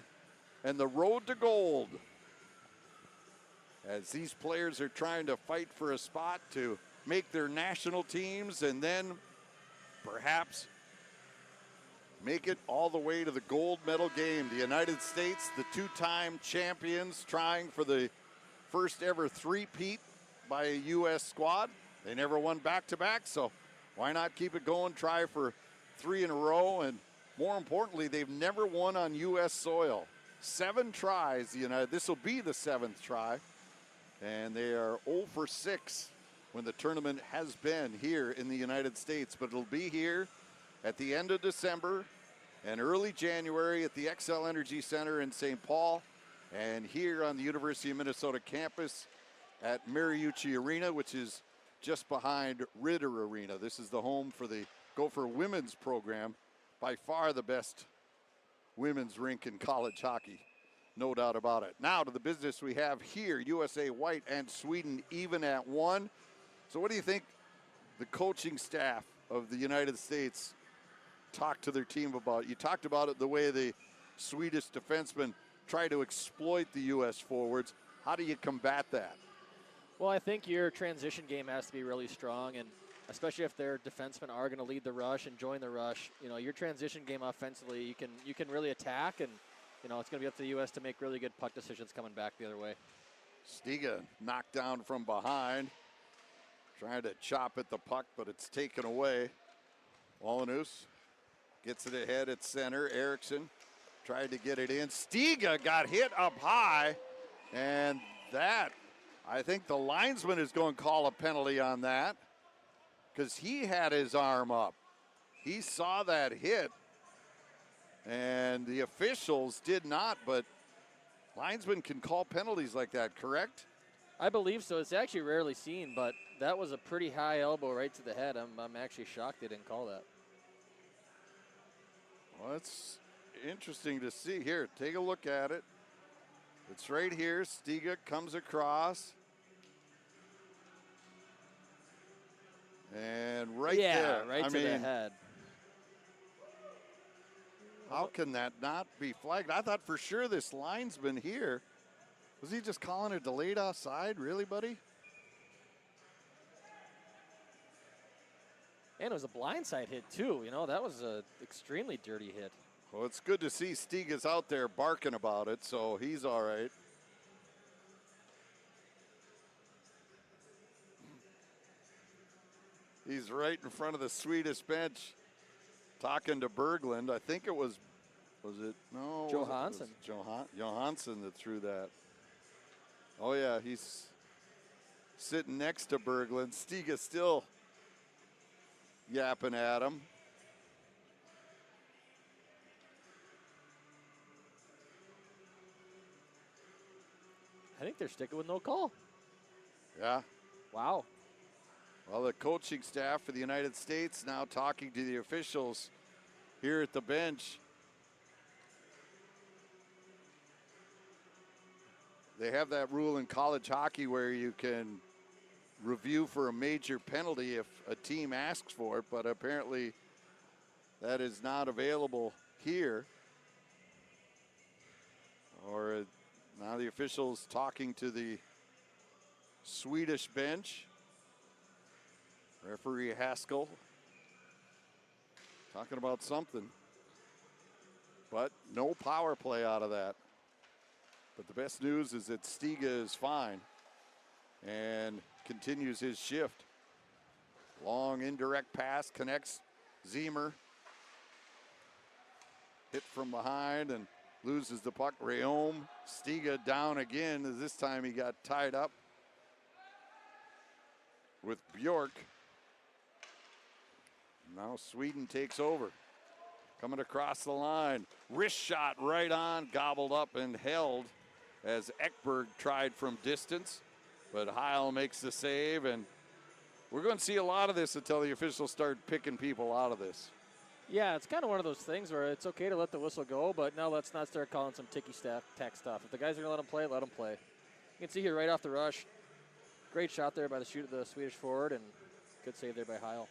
A: and the road to gold. As these players are trying to fight for a spot to make their national teams and then perhaps make it all the way to the gold medal game. The United States, the two-time champions, trying for the first ever three-peat by a U.S. squad. They never won back-to-back, so why not keep it going, try for 3 in a row, and more importantly, they've never won on U.S. soil. 7 tries, this will be the 7th try, and they are 0 for 6 when the tournament has been here in the United States, but it'll be here at the end of December and early January at the Xcel Energy Center in St. Paul, and here on the University of Minnesota campus at Mariucci Arena, which is just behind Ritter Arena. This is the home for the Gopher women's program, by far the best women's rink in college hockey, no doubt about it. Now to the business we have here, USA white and Sweden even at 1. So what do you think the coaching staff of the United States talked to their team about? You talked about it the way the Swedish defensemen try to exploit the U.S. forwards. How do you combat that?
B: Well, I think your transition game has to be really strong, and especially if their defensemen are going to lead the rush and join the rush. You know, your transition game offensively, you can really attack, and you know it's going to be up to the U.S. to make really good puck decisions coming back the other way.
A: Stiga knocked down from behind, trying to chop at the puck, but it's taken away. Walanus gets it ahead at center. Eriksson tried to get it in. Stiga got hit up high, and that, I think the linesman is going to call a penalty on that because he had his arm up. He saw that hit, and the officials did not, but linesmen can call penalties like that, correct?
B: I believe so. It's actually rarely seen, but that was a pretty high elbow right to the head. I'm actually shocked they didn't call that.
A: Well, it's interesting to see. Here, take a look at it. It's right here. Stiga comes across. And right there.
B: Right to the head.
A: How can that not be flagged? I thought for sure this linesman here, was he just calling a delayed offside? Really, buddy?
B: And it was a blindside hit, too. You know, that was an extremely dirty hit.
A: Well, it's good to see Stiga's out there barking about it, so he's all right. He's right in front of the Swedish bench talking to Berglund. I think it was it? No.
B: Johansson.
A: Johansson that threw that. Oh, yeah, he's sitting next to Berglund. Stiga still yapping at him.
B: I think they're sticking with no call.
A: Yeah.
B: Wow.
A: Well, the coaching staff for the United States now talking to the officials here at the bench. They have that rule in college hockey where you can review for a major penalty if a team asks for it, but apparently that is not available here. Or now the officials talking to the Swedish bench. Referee Haskell talking about something, but no power play out of that. But the best news is that Stiga is fine and continues his shift. Long indirect pass connects Zemer. Hit from behind and loses the puck. Rayom, Stiga down again. This time he got tied up with Bjork. Now Sweden takes over. Coming across the line. Wrist shot right on, gobbled up and held as Ekberg tried from distance. But Heil makes the save, and we're going to see a lot of this until the officials start picking people out of this.
B: Yeah, it's kind of one of those things where it's okay to let the whistle go, but now let's not start calling some tack stuff. If the guys are going to let them play, let them play. You can see here right off the rush, great shot there by the Swedish forward, and good save there by Heil.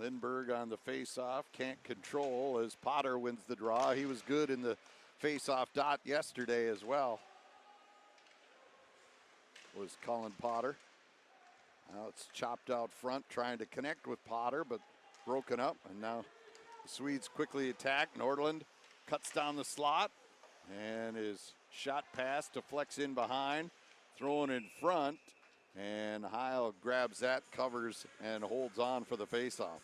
A: Lindberg on the face-off, can't control as Potter wins the draw. He was good in the face-off dot yesterday as well. Was Colin Potter. Now it's chopped out front, trying to connect with Potter, but broken up. And now the Swedes quickly attack. Nordland cuts down the slot, and his shot pass deflects in behind, thrown in front, and Heil grabs that, covers, and holds on for the faceoff.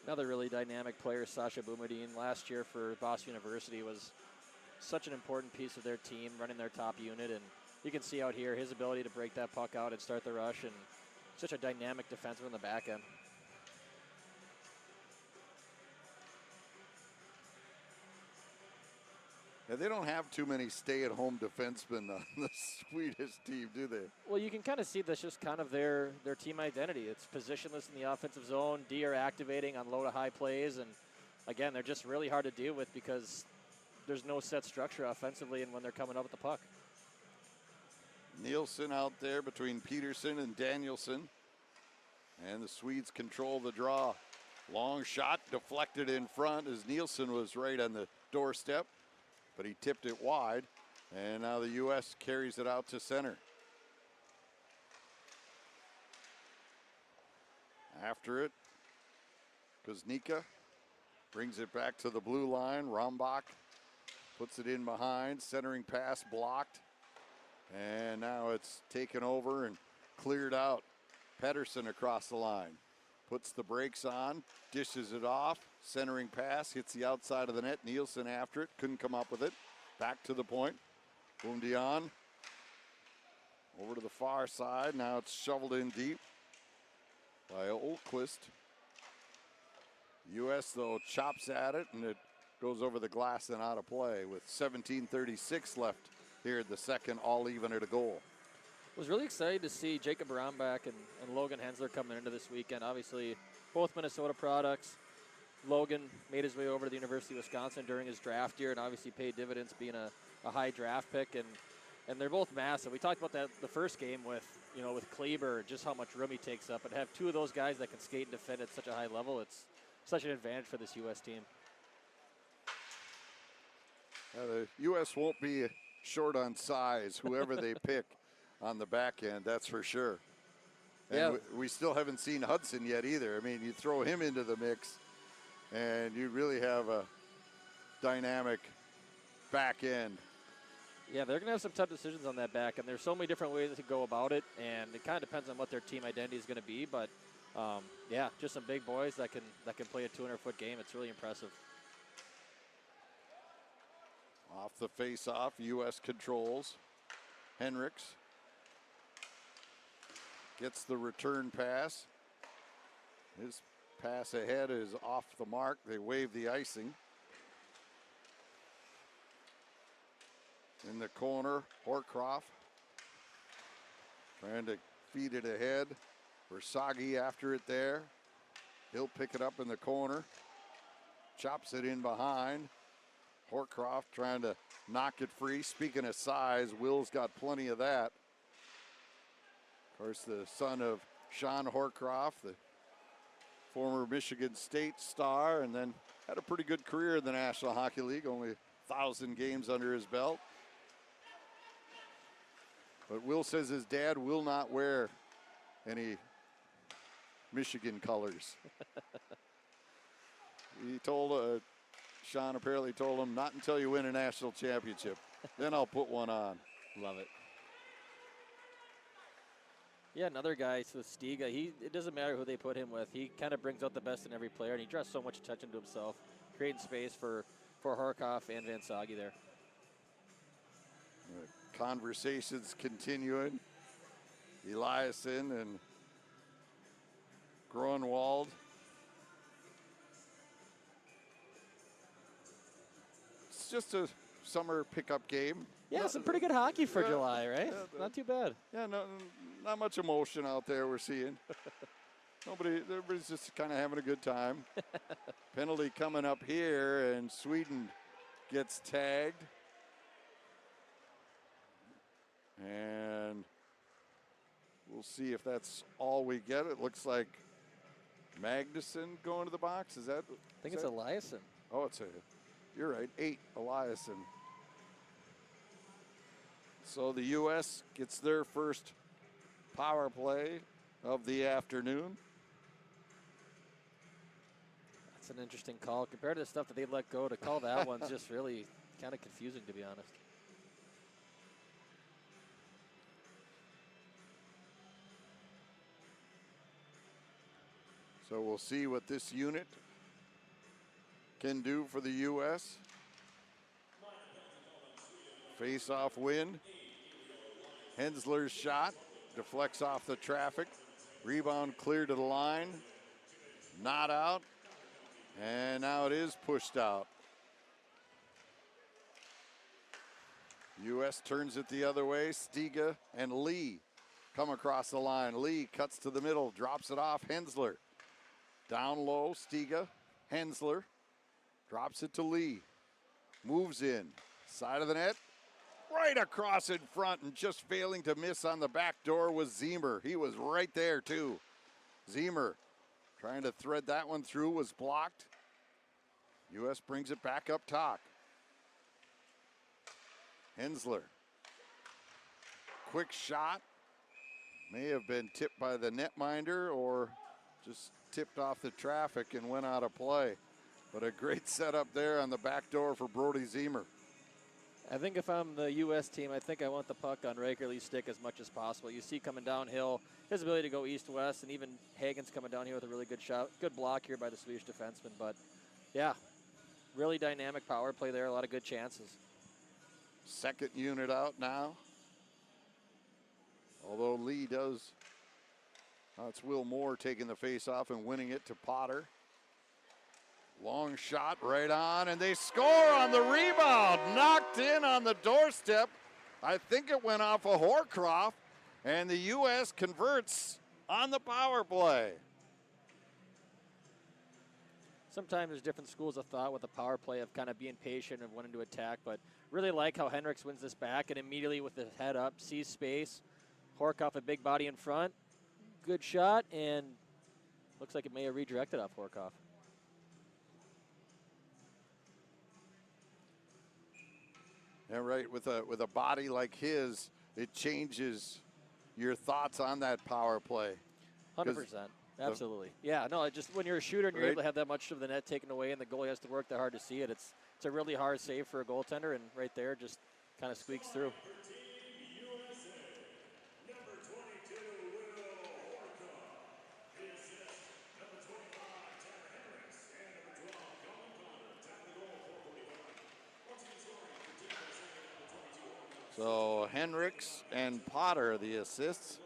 B: Another really dynamic player, Sasha Boumediene, last year for Boston University was such an important piece of their team, running their top unit, and you can see out here his ability to break that puck out and start the rush, and such a dynamic defenseman in the back end.
A: Yeah, they don't have too many stay-at-home defensemen on the Swedish team, do they?
B: Well, you can kind of see that's just kind of their team identity. It's positionless in the offensive zone. D are activating on low to high plays, and again, they're just really hard to deal with because there's no set structure offensively and when they're coming up with the puck.
A: Nielsen out there between Peterson and Danielson, and the Swedes control the draw. Long shot deflected in front as Nielsen was right on the doorstep, but he tipped it wide, and now the U.S. carries it out to center. After it, Kuznica brings it back to the blue line. Rombach puts it in behind, centering pass blocked, and now it's taken over and cleared out. Pedersen across the line, puts the brakes on, dishes it off, centering pass, hits the outside of the net. Nielsen after it, couldn't come up with it. Back to the point. Boumediene over to the far side. Now it's shoveled in deep by Olquist. U.S. though chops at it, and it goes over the glass and out of play with 17:36 left here in the second, all even at a goal.
B: Was really excited to see Jacob Rombach and Logan Hensler coming into this weekend. Obviously, both Minnesota products. Logan made his way over to the University of Wisconsin during his draft year and obviously paid dividends being a high draft pick. And they're both massive. We talked about that the first game with Kleber, just how much room he takes up. And have two of those guys that can skate and defend at such a high level, it's such an advantage for this U.S. team.
A: The U.S. won't be short on size, whoever they pick on the back end, that's for sure. And
B: yeah.
A: we still haven't seen Hudson yet either. I mean, you throw him into the mix, and you really have a dynamic back end.
B: Yeah, they're going to have some tough decisions on that back, and there's so many different ways to go about it, and it kind of depends on what their team identity is going to be. But, yeah, just some big boys that can play a 200-foot game. It's really impressive.
A: Off the face-off, U.S. controls. Henricks gets the return pass. His pass ahead is off the mark. They wave the icing. In the corner, Horcroft trying to feed it ahead. Versaghi after it there. He'll pick it up in the corner. Chops it in behind. Horcroft trying to knock it free. Speaking of size, Will's got plenty of that. Of course, the son of Sean Horcroft, the former Michigan State star, and then had a pretty good career in the National Hockey League, only 1,000 games under his belt. But Will says his dad will not wear any Michigan colors. He told, Sean apparently told him, not until you win a national championship. Then I'll put one on.
B: Love it. Yeah, another guy, so Stiga, it doesn't matter who they put him with. He kind of brings out the best in every player, and he draws so much attention to himself, creating space for Horkoff and Van Sage there.
A: Conversations continuing. Eliasson and Groenwald. It's just a summer pickup game.
B: Yeah, some pretty good hockey for July, right? Not too bad.
A: Yeah, not much emotion out there we're seeing. Everybody's just kind of having a good time. Penalty coming up here, and Sweden gets tagged. And we'll see if that's all we get. It looks like Magnuson going to the box. Is that?
B: I think it's Eliason.
A: Oh, you're right. 8, Eliason. So the U.S. gets their first power play of the afternoon.
B: That's an interesting call. Compared to the stuff that they let go, to call that one's just really kind of confusing, to be honest.
A: So we'll see what this unit can do for the U.S. Face-off win. Hensler's shot deflects off the traffic. Rebound clear to the line. Not out. And now it is pushed out. U.S. turns it the other way. Stiga and Lee come across the line. Lee cuts to the middle, drops it off. Hensler. Down low, Stiga. Hensler drops it to Lee. Moves in. Side of the net. Right across in front, and just failing to miss on the back door was Zemer. He was right there, too. Zemer trying to thread that one through, was blocked. U.S. brings it back up top. Hensler. Quick shot. May have been tipped by the netminder or just tipped off the traffic and went out of play. But a great setup there on the back door for Brody Zemer.
B: I think if I'm the U.S. team, I think I want the puck on Rakerly's stick as much as possible. You see coming downhill, his ability to go east-west, and even Hagen's coming down here with a really good shot. Good block here by the Swedish defenseman. But, yeah, really dynamic power play there. A lot of good chances.
A: Second unit out now. Although Lee does. It's Will Moore taking the face-off and winning it to Potter. Long shot right on, and they score on the rebound. Knocked in on the doorstep. I think it went off of Horcroft, and the U.S. converts on the power play.
B: Sometimes there's different schools of thought with the power play of kind of being patient and wanting to attack, but really like how Hendricks wins this back and immediately with the head up, sees space. Horcoff a big body in front. Good shot, and looks like it may have redirected off Horcoff.
A: Yeah, right. With a body like his, it changes your thoughts on that power play.
B: 100%. Absolutely. Yeah, no, just when you're a shooter and you're able to have that much of the net taken away and the goalie has to work that hard to see it, it's a really hard save for a goaltender, and right there just kind of squeaks through.
A: So Hendricks and Potter the assists.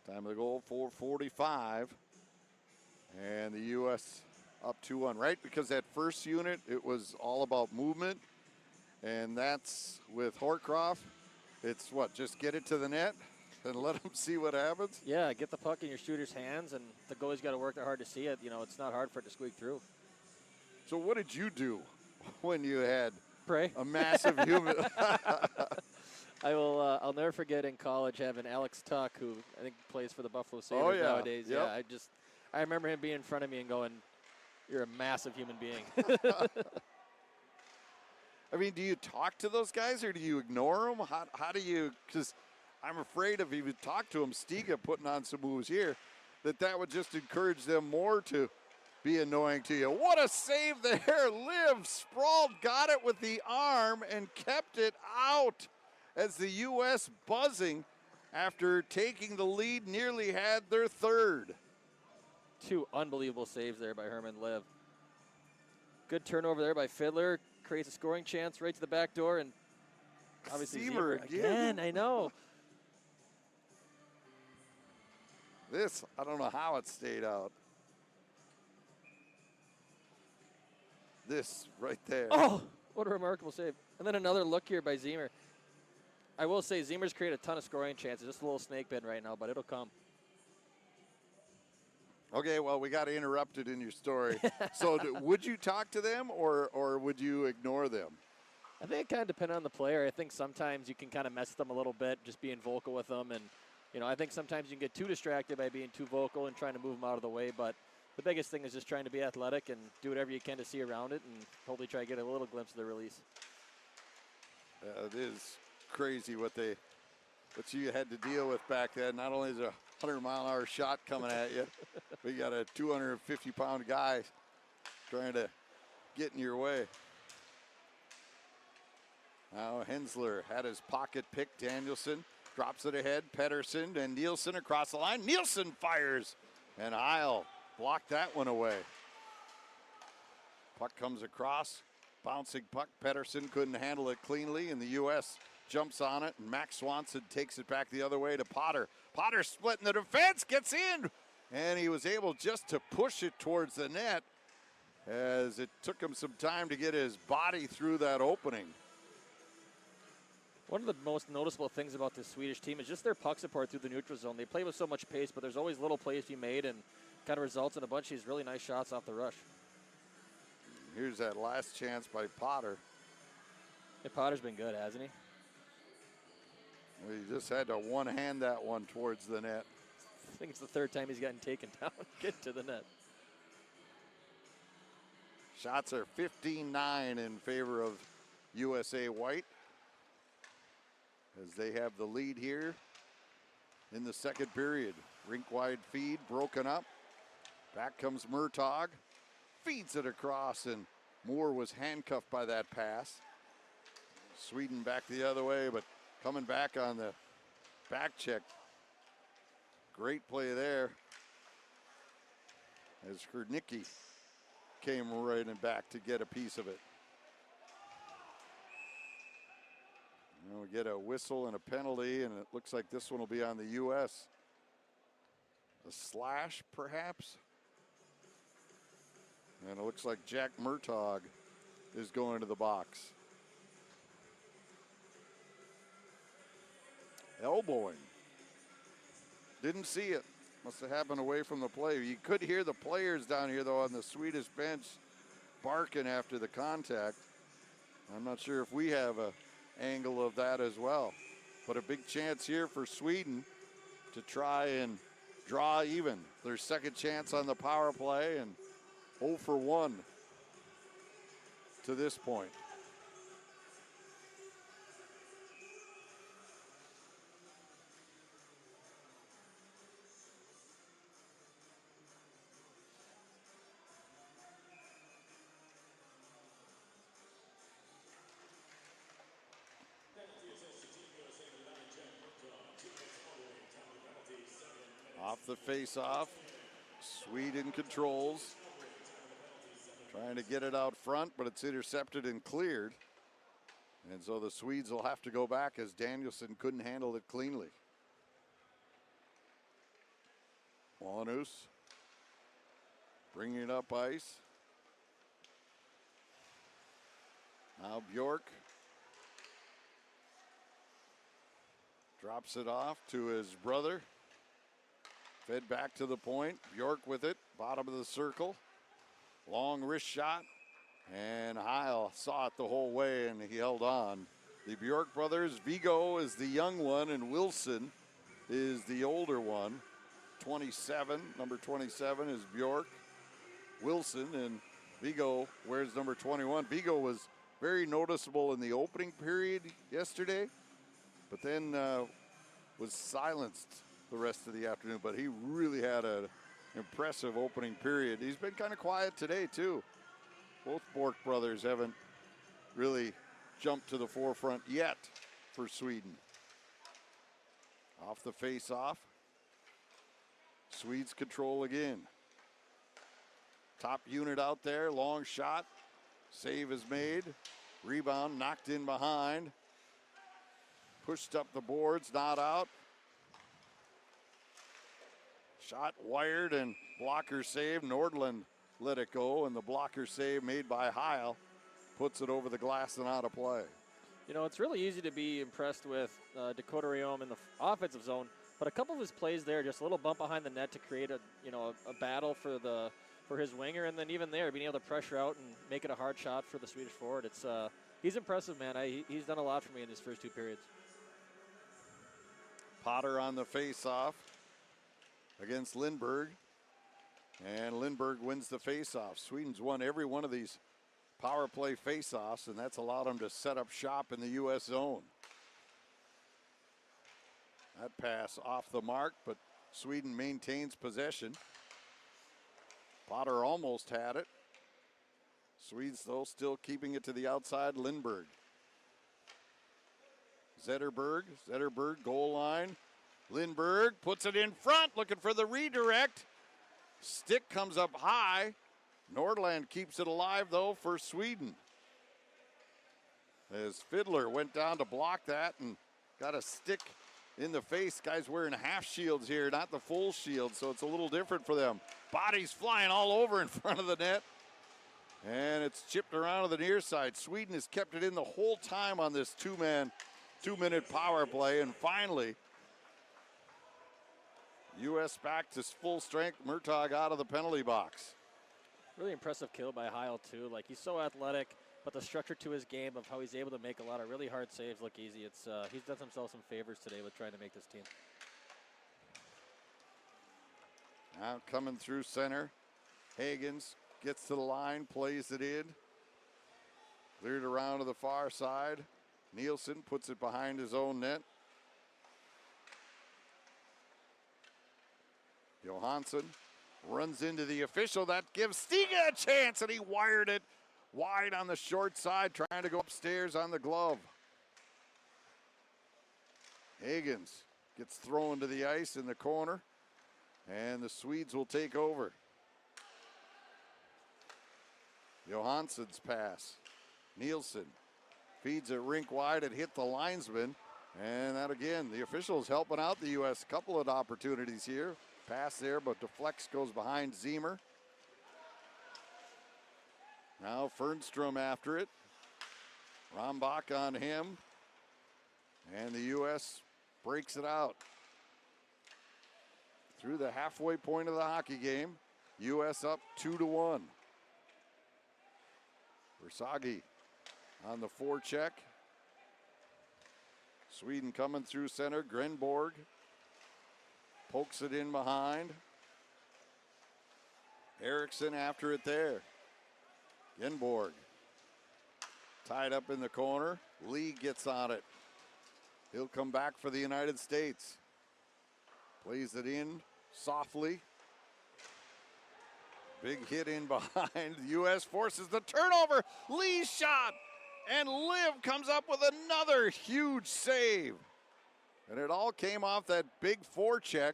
A: Time of the goal, 4:45. And the U.S. up 2-1, right? Because that first unit, it was all about movement. And that's with Horcroft. It's what, just get it to the net and let them see what happens?
B: Yeah, get the puck in your shooter's hands, and the goalie's got to work hard to see it. You know, it's not hard for it to squeak through.
A: So what did you do when you had
B: pray
A: a massive human?
B: I'll never forget in college having Alex Tuck, who I think plays for the Buffalo Sabres nowadays.
A: Yep.
B: Yeah, I remember him being in front of me and going, "You're a massive human being."
A: I mean, do you talk to those guys or do you ignore them? How do you? Because I'm afraid if you talk to them, Stiga putting on some moves here, that would just encourage them more to be annoying to you. What a save there. Liv sprawled, got it with the arm and kept it out as the U.S. buzzing after taking the lead, nearly had their third.
B: Two unbelievable saves there by Herman Liv. Good turnover there by Fiddler. Creates a scoring chance right to the back door, and obviously Zemer again. I know.
A: This, I don't know how it stayed out. This right there.
B: Oh, what a remarkable save. And then another look here by Zemer. I will say Zemer's created a ton of scoring chances. Just a little snake bit right now, but it'll come.
A: Okay, well, we got interrupted in your story. So would you talk to them or would you ignore them?
B: I think it kind of depends on the player. I think sometimes you can kind of mess them a little bit, just being vocal with them. And You know, I think sometimes you can get too distracted by being too vocal and trying to move them out of the way, but the biggest thing is just trying to be athletic and do whatever you can to see around it and hopefully try to get a little glimpse of the release.
A: It is crazy what you had to deal with back then. Not only is a 100-mile-an-hour shot coming at you, but you got a 250-pound guy trying to get in your way. Now Hensler had his pocket pick. Danielson drops it ahead. Pettersson and Nielsen across the line. Nielsen fires, and Heil blocked that one away. Puck comes across. Bouncing puck. Pettersson couldn't handle it cleanly, and the U.S. jumps on it, and Max Swanson takes it back the other way to Potter. Potter splitting the defense, gets in, and he was able just to push it towards the net as it took him some time to get his body through that opening.
B: One of the most noticeable things about this Swedish team is just their puck support through the neutral zone. They play with so much pace, but there's always little plays to be made, and kind of results in a bunch of these really nice shots off the rush.
A: Here's that last chance by Potter.
B: Yeah, Potter's been good, hasn't he?
A: Well, he just had to one-hand that one towards the net.
B: I think it's the third time he's gotten taken down. Get to the net.
A: Shots are 15-9 in favor of USA White as they have the lead here in the second period. Rink-wide feed broken up. Back comes Murtaugh. Feeds it across, and Moore was handcuffed by that pass. Sweden back the other way, but coming back on the back check. Great play there as Hrdnicki came right and back to get a piece of it. And we get a whistle and a penalty, and it looks like this one will be on the U.S. A slash, perhaps? And it looks like Jack Murtaugh is going to the box. Elbowing. Didn't see it. Must have happened away from the play. You could hear the players down here, though, on the Swedish bench barking after the contact. I'm not sure if we have an angle of that as well. But a big chance here for Sweden to try and draw even. Their second chance on the power play, and 0 for 1 to this point. Off the face-off, Sweden controls. Trying to get it out front, but it's intercepted and cleared. And so the Swedes will have to go back as Danielson couldn't handle it cleanly. Walanus bringing it up ice. Now Bjork drops it off to his brother. Fed back to the point. Bjork with it, bottom of the circle. Long wrist shot, and Heil saw it the whole way, and he held on. The Bjork brothers, Vigo is the young one, and Wilson is the older one. 27, number 27 is Bjork. Wilson, and Vigo wears number 21. Vigo was very noticeable in the opening period yesterday, but then was silenced the rest of the afternoon, but he really had an impressive opening period. He's been kind of quiet today, too. Both Bork brothers haven't really jumped to the forefront yet for Sweden. Off the face-off. Swedes control again. Top unit out there, long shot. Save is made. Rebound knocked in behind. Pushed up the boards, not out. Shot wired and blocker save. Nordland let it go, and the blocker save made by Heil puts it over the glass and out of play.
B: You know, it's really easy to be impressed with Dakota Rayom in the offensive zone, but a couple of his plays there, just a little bump behind the net to create a battle for his winger, and then even there being able to pressure out and make it a hard shot for the Swedish forward. It's he's impressive, man. He's done a lot for me in his first two periods.
A: Potter on the face-off against Lindbergh. And Lindbergh wins the face-off. Sweden's won every one of these power play face-offs, and that's allowed them to set up shop in the U.S. zone. That pass off the mark, but Sweden maintains possession. Potter almost had it. Swedes, though, still keeping it to the outside. Lindbergh. Zetterberg, goal line. Lindbergh puts it in front, looking for the redirect. Stick comes up high. Nordland keeps it alive, though, for Sweden. As Fiddler went down to block that and got a stick in the face. Guys wearing half shields here, not the full shield, so it's a little different for them. Bodies flying all over in front of the net. And it's chipped around to the near side. Sweden has kept it in the whole time on this two-minute power play. And finally, U.S. back to full strength. Murtaugh out of the penalty box.
B: Really impressive kill by Heil, too. Like, he's so athletic, but the structure to his game of how he's able to make a lot of really hard saves look easy. It's he's done himself some favors today with trying to make this team.
A: Now coming through center. Hagens gets to the line, plays it in. Cleared around to the far side. Nielsen puts it behind his own net. Johansson runs into the official. That gives Stiga a chance, and he wired it wide on the short side, trying to go upstairs on the glove. Hagens gets thrown to the ice in the corner, and the Swedes will take over. Johansson's pass. Nielsen feeds it rink wide. It hit the linesman, and that again, the officials helping out the U.S. Couple of opportunities here. Pass there, but deflects, goes behind Ziemer. Now Fernstrom after it. Rombach on him. And the U.S. breaks it out. Through the halfway point of the hockey game, U.S. up 2-1. Versagi on the forecheck. Sweden coming through center. Grenborg pokes it in behind. Eriksson after it there. Grenborg tied up in the corner. Lee gets on it. He'll come back for the United States. Plays it in softly. Big hit in behind. The U.S. forces the turnover. Lee's shot. And Liv comes up with another huge save. And it all came off that big forecheck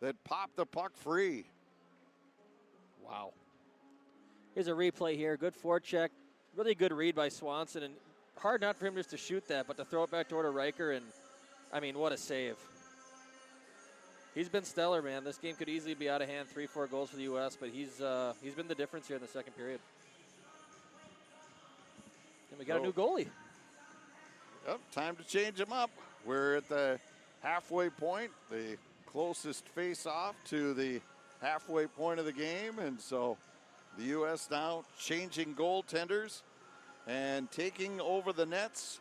A: that popped the puck free.
B: Wow. Here's a replay here. Good forecheck. Really good read by Swanson. And hard not for him just to shoot that, but to throw it back toward a Riker. And, I mean, what a save. He's been stellar, man. This game could easily be out of hand, 3-4 goals for the U.S., but he's been the difference here in the second period. And we got a new goalie.
A: Yep, time to change him up. We're at the halfway point, the closest face-off to the halfway point of the game, and so the U.S. now changing goaltenders and taking over the nets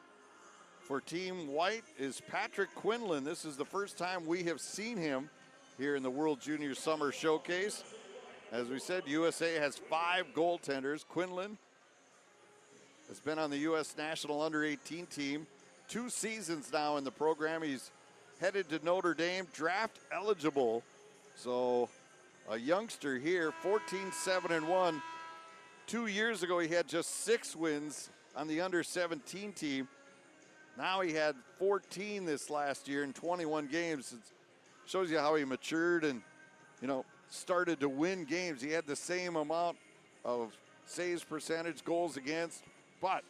A: for Team White is Patrick Quinlan. This is the first time we have seen him here in the World Junior Summer Showcase. As we said, USA has 5 goaltenders. Quinlan has been on the U.S. National Under-18 team 2 seasons now in the program. He's headed to Notre Dame, draft eligible. So a youngster here, 14-7-1. 2 years ago, he had just 6 wins on the Under-17 team. Now he had 14 this last year in 21 games. It shows you how he matured and, started to win games. He had the same amount of saves percentage, goals against, but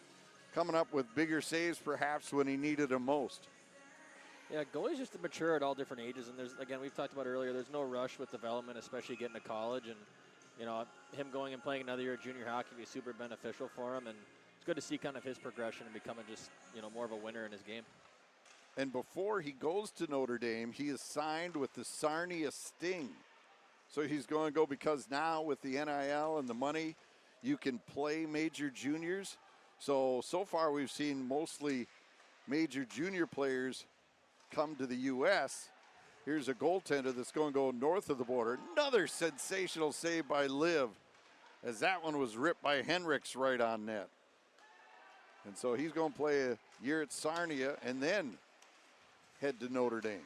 A: coming up with bigger saves perhaps when he needed them most.
B: Yeah, goalies just mature at all different ages, and again, we've talked about earlier, there's no rush with development, especially getting to college, and him going and playing another year of junior hockey would be super beneficial for him, and it's good to see kind of his progression and becoming just more of a winner in his game.
A: And before he goes to Notre Dame, he is signed with the Sarnia Sting. So he's going to go, because now with the NIL and the money, you can play major juniors. So far we've seen mostly major junior players come to the U.S. Here's a goaltender that's going to go north of the border. Another sensational save by Liv, as that one was ripped by Henriks right on net. And so he's going to play a year at Sarnia and then head to Notre Dame.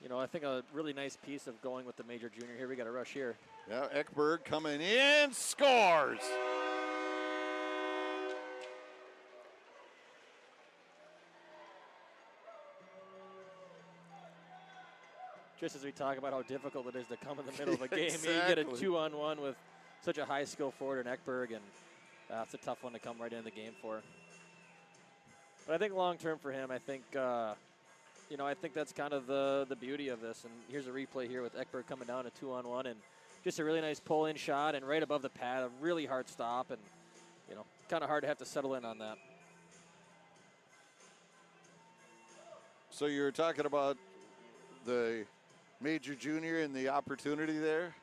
B: You know, I think a really nice piece of going with the major junior here. We got a rush here.
A: Yeah, Ekberg coming in, scores.
B: Just as we talk about how difficult it is to come in the middle of a game,
A: Exactly.
B: you get a 2-on-1 with such a high skill forward in Ekberg, and it's a tough one to come right in the game for. But I think long term for him, I think I think that's kind of the beauty of this. And here's a replay here with Ekberg coming down a 2-on-1, and just a really nice pull-in shot, and right above the pad, a really hard stop, and kind of hard to have to settle in on that.
A: So you were talking about the major junior and the opportunity there?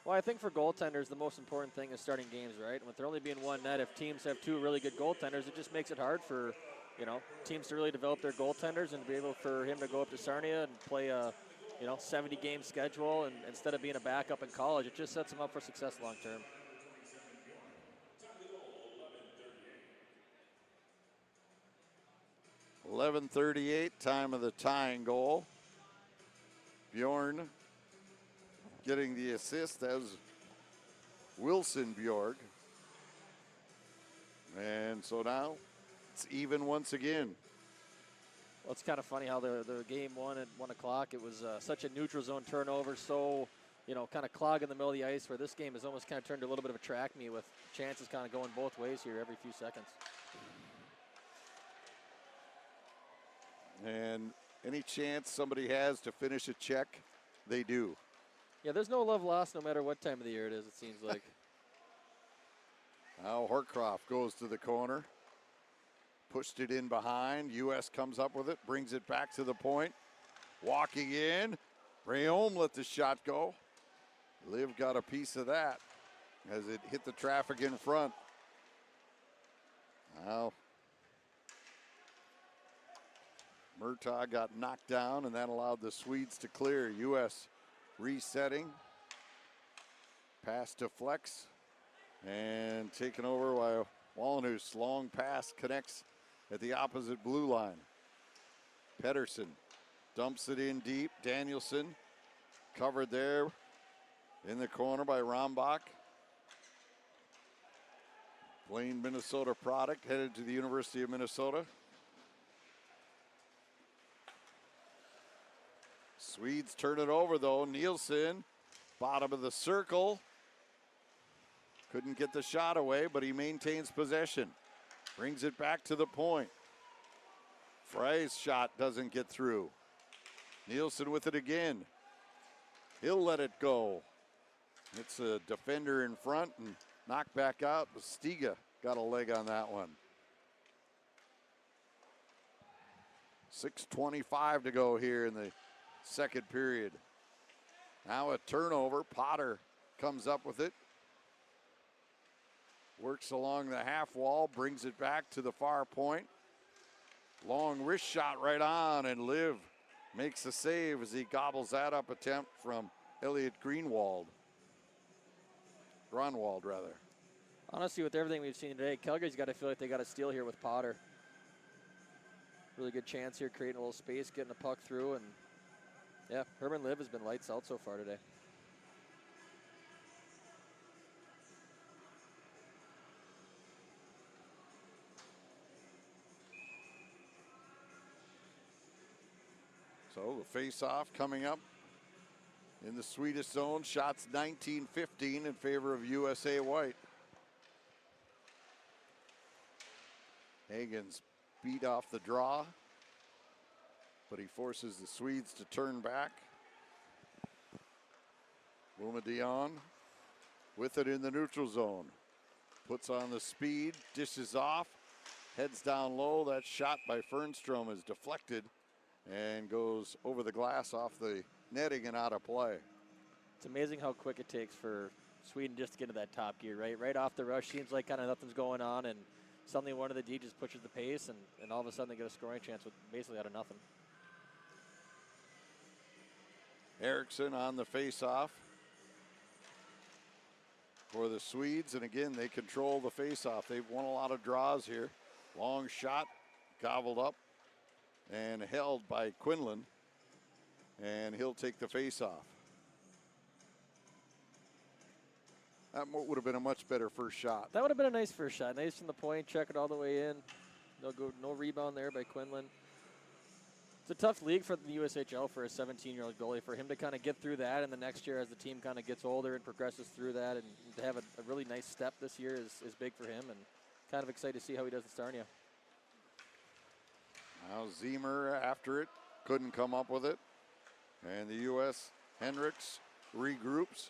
B: Well, I think for goaltenders, the most important thing is starting games, right? And with there only being one net, if teams have two really good goaltenders, it just makes it hard for, teams to really develop their goaltenders and be able for him to go up to Sarnia and play a, 70-game schedule, and instead of being a backup in college, it just sets him up for success long term.
A: .11:38, time of the tying goal. Bjorn getting the assist as Wilson Bjorg. And so now it's even once again.
B: Well, it's kind of funny how the game won at 1 o'clock. It was such a neutral zone turnover, so, kind of clog in the middle of the ice, where this game has almost kind of turned to a little bit of a track meet with chances kind of going both ways here every few seconds.
A: And any chance somebody has to finish a check, they do.
B: Yeah, there's no love lost no matter what time of the year it is, it seems like.
A: Now Horcroft goes to the corner. Pushed it in behind. U.S. comes up with it, brings it back to the point. Walking in. Rayom let the shot go. Liv got a piece of that as it hit the traffic in front. Now Murtaugh got knocked down, and that allowed the Swedes to clear. U.S. resetting. Pass to Flex. And taken over by Wallenhus. Long pass connects at the opposite blue line. Pedersen dumps it in deep. Danielson covered there in the corner by Rombach. Plain Minnesota product headed to the University of Minnesota. Swedes turn it over though. Nielsen, bottom of the circle. Couldn't get the shot away, but he maintains possession. Brings it back to the point. Frey's shot doesn't get through. Nielsen with it again. He'll let it go. It's a defender in front and knocked back out. But Stiga got a leg on that one. 6:25 to go here in the second period. Now a turnover. Potter comes up with it. Works along the half wall, brings it back to the far point. Long wrist shot right on, and Liv makes a save as he gobbles that up attempt from Elliot Grunwald, rather.
B: Honestly, with everything we've seen today, Calgary's got to feel like they got a steal here with Potter. Really good chance here, creating a little space, getting the puck through, and yeah, Herman Liv has been lights out so far today.
A: So the face-off coming up in the Swedish zone. Shots 19-15 in favor of USA White. Hagen's beat off the draw, but he forces the Swedes to turn back. Boumedienne with it in the neutral zone. Puts on the speed, dishes off, heads down low. That shot by Fernstrom is deflected and goes over the glass off the netting and out of play.
B: It's amazing how quick it takes for Sweden just to get into that top gear, right? Right off the rush, seems like kind of nothing's going on, and suddenly one of the D just pushes the pace, and all of a sudden they get a scoring chance with basically out of nothing.
A: Eriksson on the face-off for the Swedes. And again, they control the face-off. They've won a lot of draws here. Long shot, gobbled up and held by Quinlan. And he'll take the face-off. That would have been a much better first shot.
B: That would have been a nice first shot. Nice from the point, check it all the way in. No rebound there by Quinlan. It's a tough league for the USHL for a 17-year-old goalie. For him to kind of get through that, and the next year as the team kind of gets older and progresses through that, and to have a really nice step this year is big for him, and kind of excited to see how he does in Sarnia.
A: Now Zemer after it, couldn't come up with it. And the U.S. Hendricks regroups.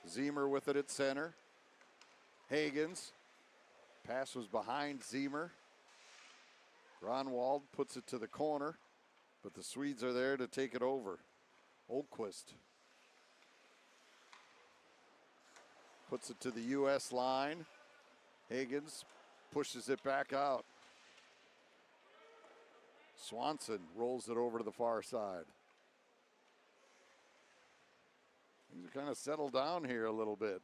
A: Zemer with it at center. Hagens. Pass was behind Zemer. Gronwald puts it to the corner, but the Swedes are there to take it over. Olquist puts it to the U.S. line. Hagens pushes it back out. Swanson rolls it over to the far side. Things are kind of settled down here a little bit.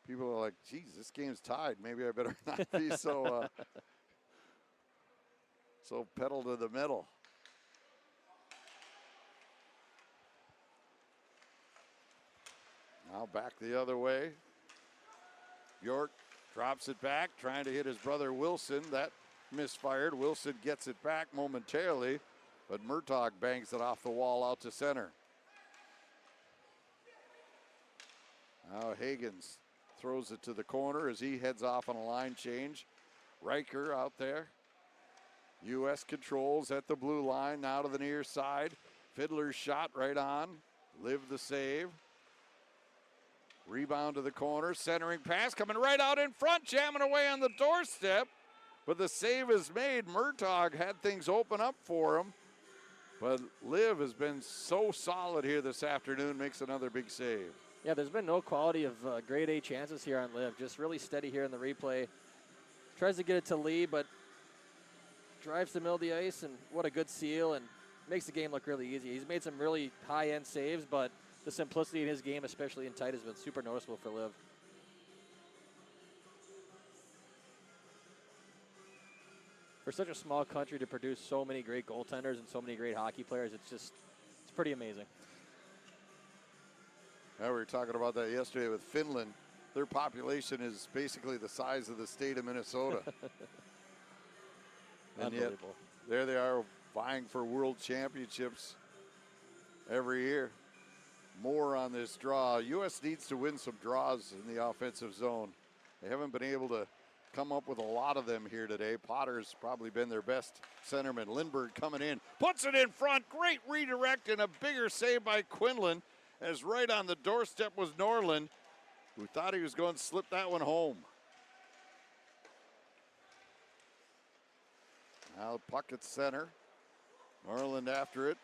A: People are like, geez, this game's tied. Maybe I better not be so pedal to the middle. Now back the other way. Bjork drops it back, trying to hit his brother Wilson. That misfired. Wilson gets it back momentarily, but Murtaugh bangs it off the wall out to center. Now Hagens throws it to the corner as he heads off on a line change. Riker out there. U.S. controls at the blue line, now to the near side. Fiddler's shot right on. Live the save. Rebound to the corner. Centering pass coming right out in front, jamming away on the doorstep. But the save is made. Murtaugh had things open up for him. But Liv has been so solid here this afternoon, makes another big save.
B: Yeah, there's been no quality of grade A chances here on Liv. Just really steady here in the replay. Tries to get it to Lee, but drives the middle of the ice, and what a good seal, and makes the game look really easy. He's made some really high-end saves, but the simplicity in his game, especially in tight, has been super noticeable for Liv. For such a small country to produce so many great goaltenders and so many great hockey players, it's pretty amazing.
A: Now, we were talking about that yesterday with Finland. Their population is basically the size of the state of Minnesota. And yet, there they are vying for world championships every year. More on this draw. U.S. needs to win some draws in the offensive zone. They haven't been able to come up with a lot of them here today. Potter's probably been their best centerman. Lindbergh coming in, puts it in front. Great redirect and a bigger save by Quinlan, as right on the doorstep was Norland, who thought he was going to slip that one home. Now puck at center. Norland after it.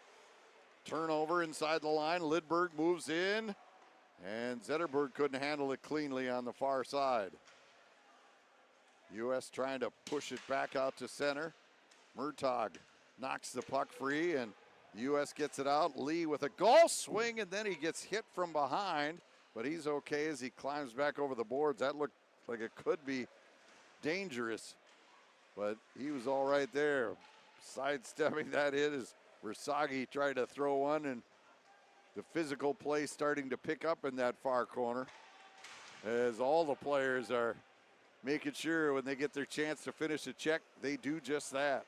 A: Turnover inside the line. Lidberg moves in, and Zetterberg couldn't handle it cleanly on the far side. U.S. trying to push it back out to center. Murtaugh knocks the puck free, and U.S. gets it out. Lee with a goal swing, and then he gets hit from behind, but he's okay as he climbs back over the boards. That looked like it could be dangerous, but he was all right there. Sidestepping that hit as Versaghi tried to throw one, and the physical play starting to pick up in that far corner as all the players are making sure when they get their chance to finish a check, they do just that.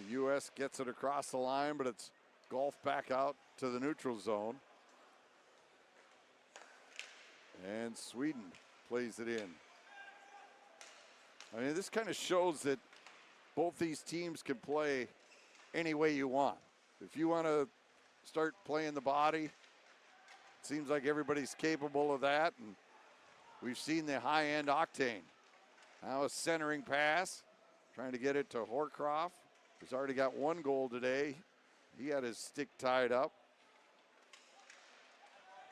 A: U.S. gets it across the line, but it's golfed back out to the neutral zone. And Sweden plays it in. I mean, this kind of shows that both these teams can play any way you want. If you want to start playing the body, it seems like everybody's capable of that, and we've seen the high-end octane. Now a centering pass, trying to get it to Horcroft. He's already got one goal today. He had his stick tied up.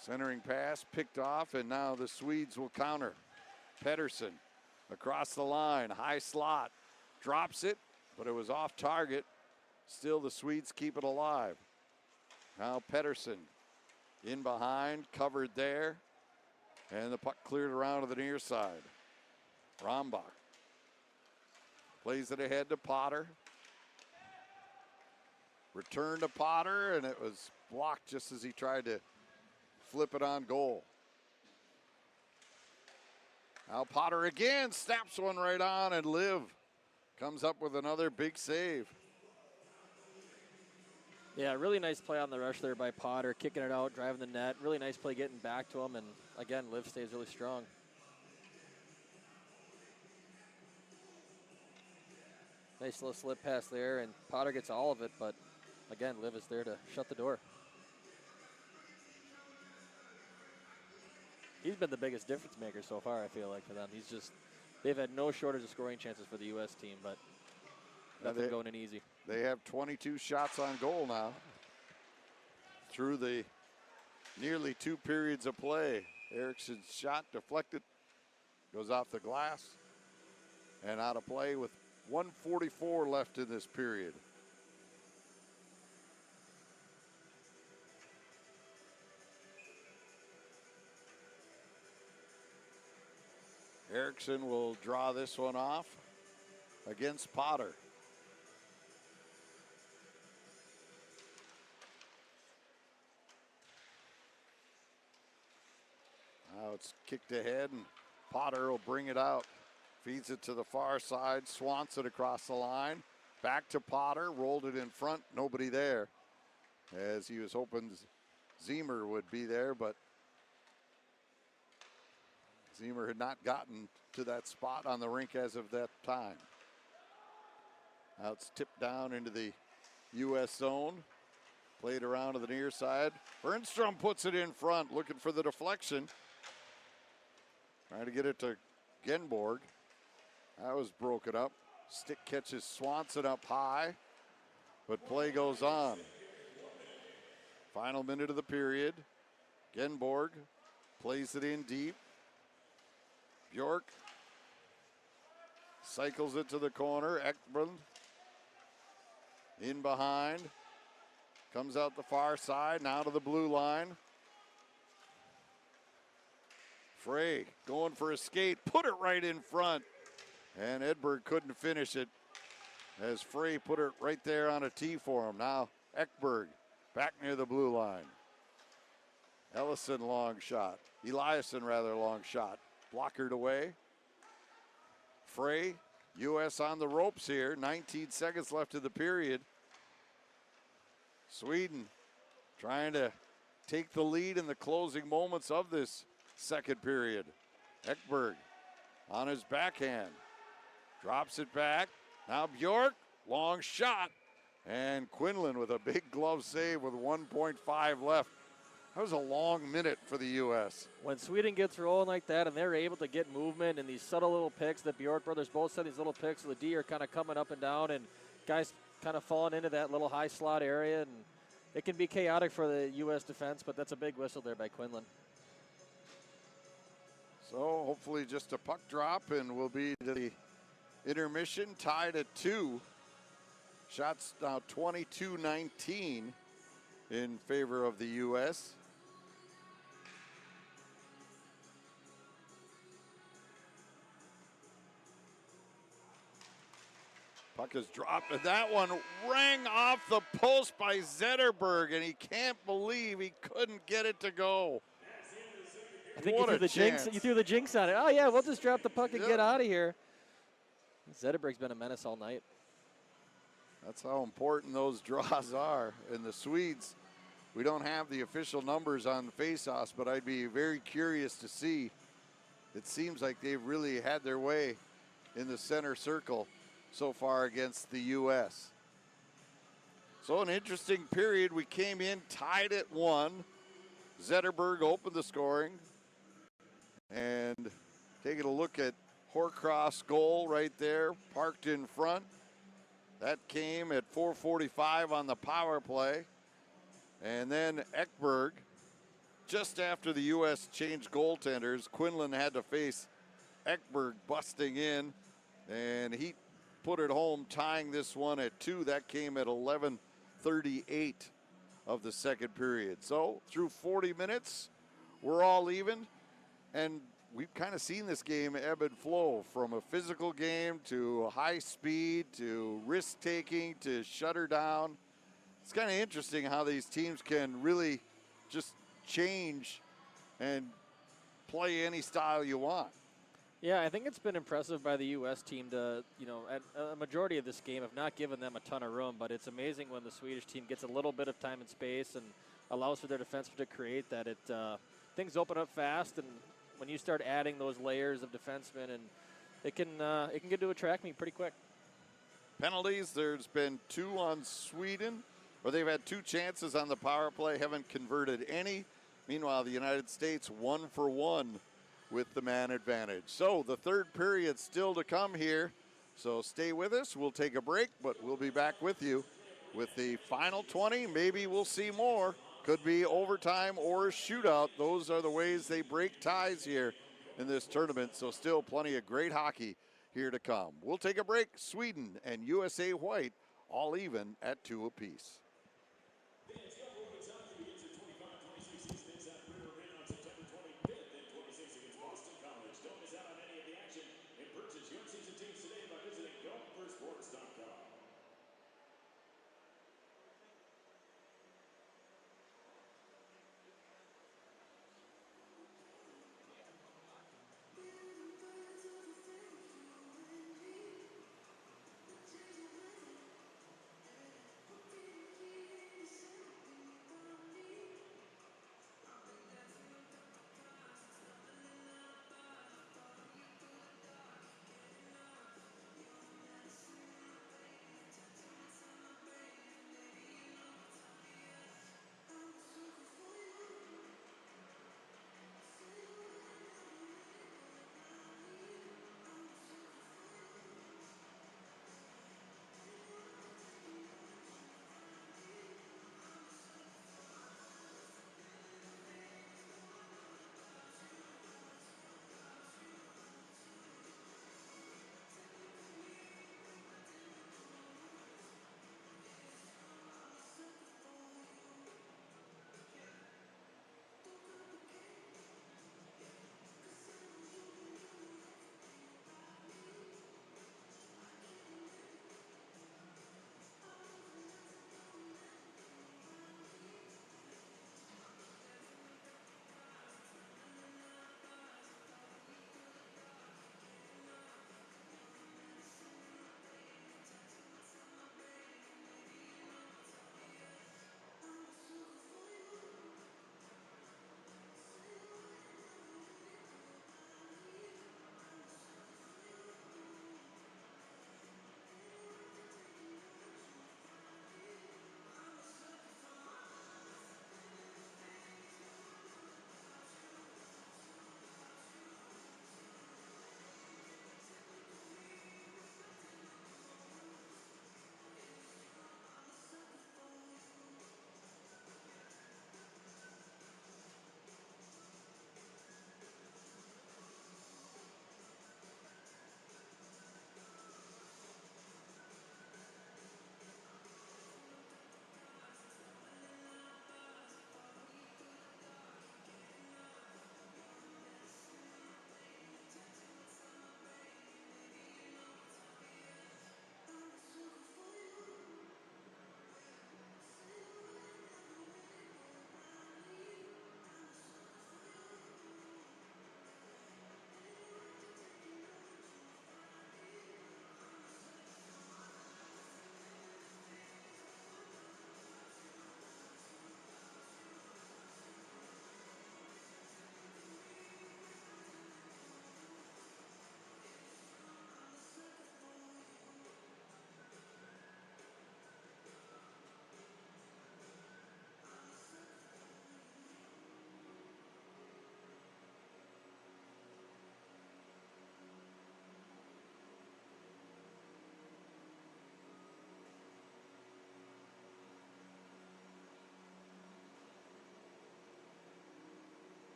A: Centering pass picked off, and now the Swedes will counter. Pettersson across the line, high slot, drops it, but it was off target. Still the Swedes keep it alive. Now Pettersson in behind, covered there. And the puck cleared around to the near side. Rombach plays it ahead to Potter. Return to Potter, and it was blocked just as he tried to flip it on goal. Now Potter again snaps one right on, and Liv comes up with another big save.
B: Yeah, really nice play on the rush there by Potter, kicking it out, driving the net. Really nice play getting back to him, and again, Liv stays really strong. Nice little slip pass there, and Potter gets all of it, but again, Liv is there to shut the door. He's been the biggest difference maker so far, I feel like, for them. They've had no shortage of scoring chances for the U.S. team, but nothing going in easy.
A: They have 22 shots on goal now through the nearly 2 periods of play. Eriksson's shot deflected, goes off the glass, and out of play with 1:44 left in this period. Eriksson will draw this one off against Potter. Now it's kicked ahead, and Potter will bring it out. Feeds it to the far side, swants it across the line. Back to Potter, rolled it in front, nobody there. As he was hoping Zemer would be there, but Zemer had not gotten to that spot on the rink as of that time. Now it's tipped down into the U.S. zone. Played around to the near side. Bernstrom puts it in front, looking for the deflection. Trying to get it to Genborg. That was broken up. Stick catches Swanson up high, but play goes on. Final minute of the period. Genborg plays it in deep. Bjork cycles it to the corner. Ekblad in behind. Comes out the far side, now to the blue line. Frey going for a skate, put it right in front. And Edberg couldn't finish it as Frey put it right there on a tee for him. Now Ekberg back near the blue line. Ellison long shot. Eliasson rather long shot. Blockered away. Frey, U.S. on the ropes here. 19 seconds left of the period. Sweden trying to take the lead in the closing moments of this second period. Ekberg on his backhand. Drops it back. Now Bjork, long shot. And Quinlan with a big glove save with 1.5 left. That was a long minute for the U.S.
B: When Sweden gets rolling like that and they're able to get movement and these subtle little picks, the Bjork brothers both said these little picks, so the D are kind of coming up and down and guys kind of falling into that little high slot area, and it can be chaotic for the U.S. defense, but that's a big whistle there by Quinlan.
A: So hopefully just a puck drop, and we'll be to the intermission, tied at 2. Shots now 22-19 in favor of the U.S. Puck is dropped, and that one rang off the post by Zetterberg, and he can't believe he couldn't get it to go.
B: I think you threw the jinx on it. Oh, yeah, we'll just drop the puck and get out of here. Zetterberg's been a menace all night.
A: That's how important those draws are. And the Swedes, we don't have the official numbers on the faceoffs, but I'd be very curious to see. It seems like they've really had their way in the center circle so far against the U.S. So an interesting period. We came in tied at 1. Zetterberg opened the scoring. And taking a look at Horcroft's goal right there, parked in front. That came at 4:45 on the power play. And then Ekberg, just after the U.S. changed goaltenders, Quinlan had to face Ekberg busting in, and he put it home, tying this one at 2. That came at 11:38 of the second period. So through 40 minutes, we're all even, and we've kind of seen this game ebb and flow from a physical game to high speed to risk taking to shut her down. It's kind of interesting how these teams can really just change and play any style you want.
B: Yeah, I think it's been impressive by the U.S. team to, at a majority of this game have not given them a ton of room, but it's amazing when the Swedish team gets a little bit of time and space and allows for their defensemen to create that. Things open up fast, and when you start adding those layers of defensemen, and it can get to a track meet pretty quick.
A: Penalties, there's been 2 on Sweden, or they've had 2 chances on the power play, haven't converted any. Meanwhile, the United States 1 for 1 with the man advantage. So the third period still to come here. So stay with us. We'll take a break, but we'll be back with you with the final 20. Maybe we'll see more. Could be overtime or a shootout. Those are the ways they break ties here in this tournament. So still plenty of great hockey here to come. We'll take a break. Sweden and USA White all even at 2 apiece.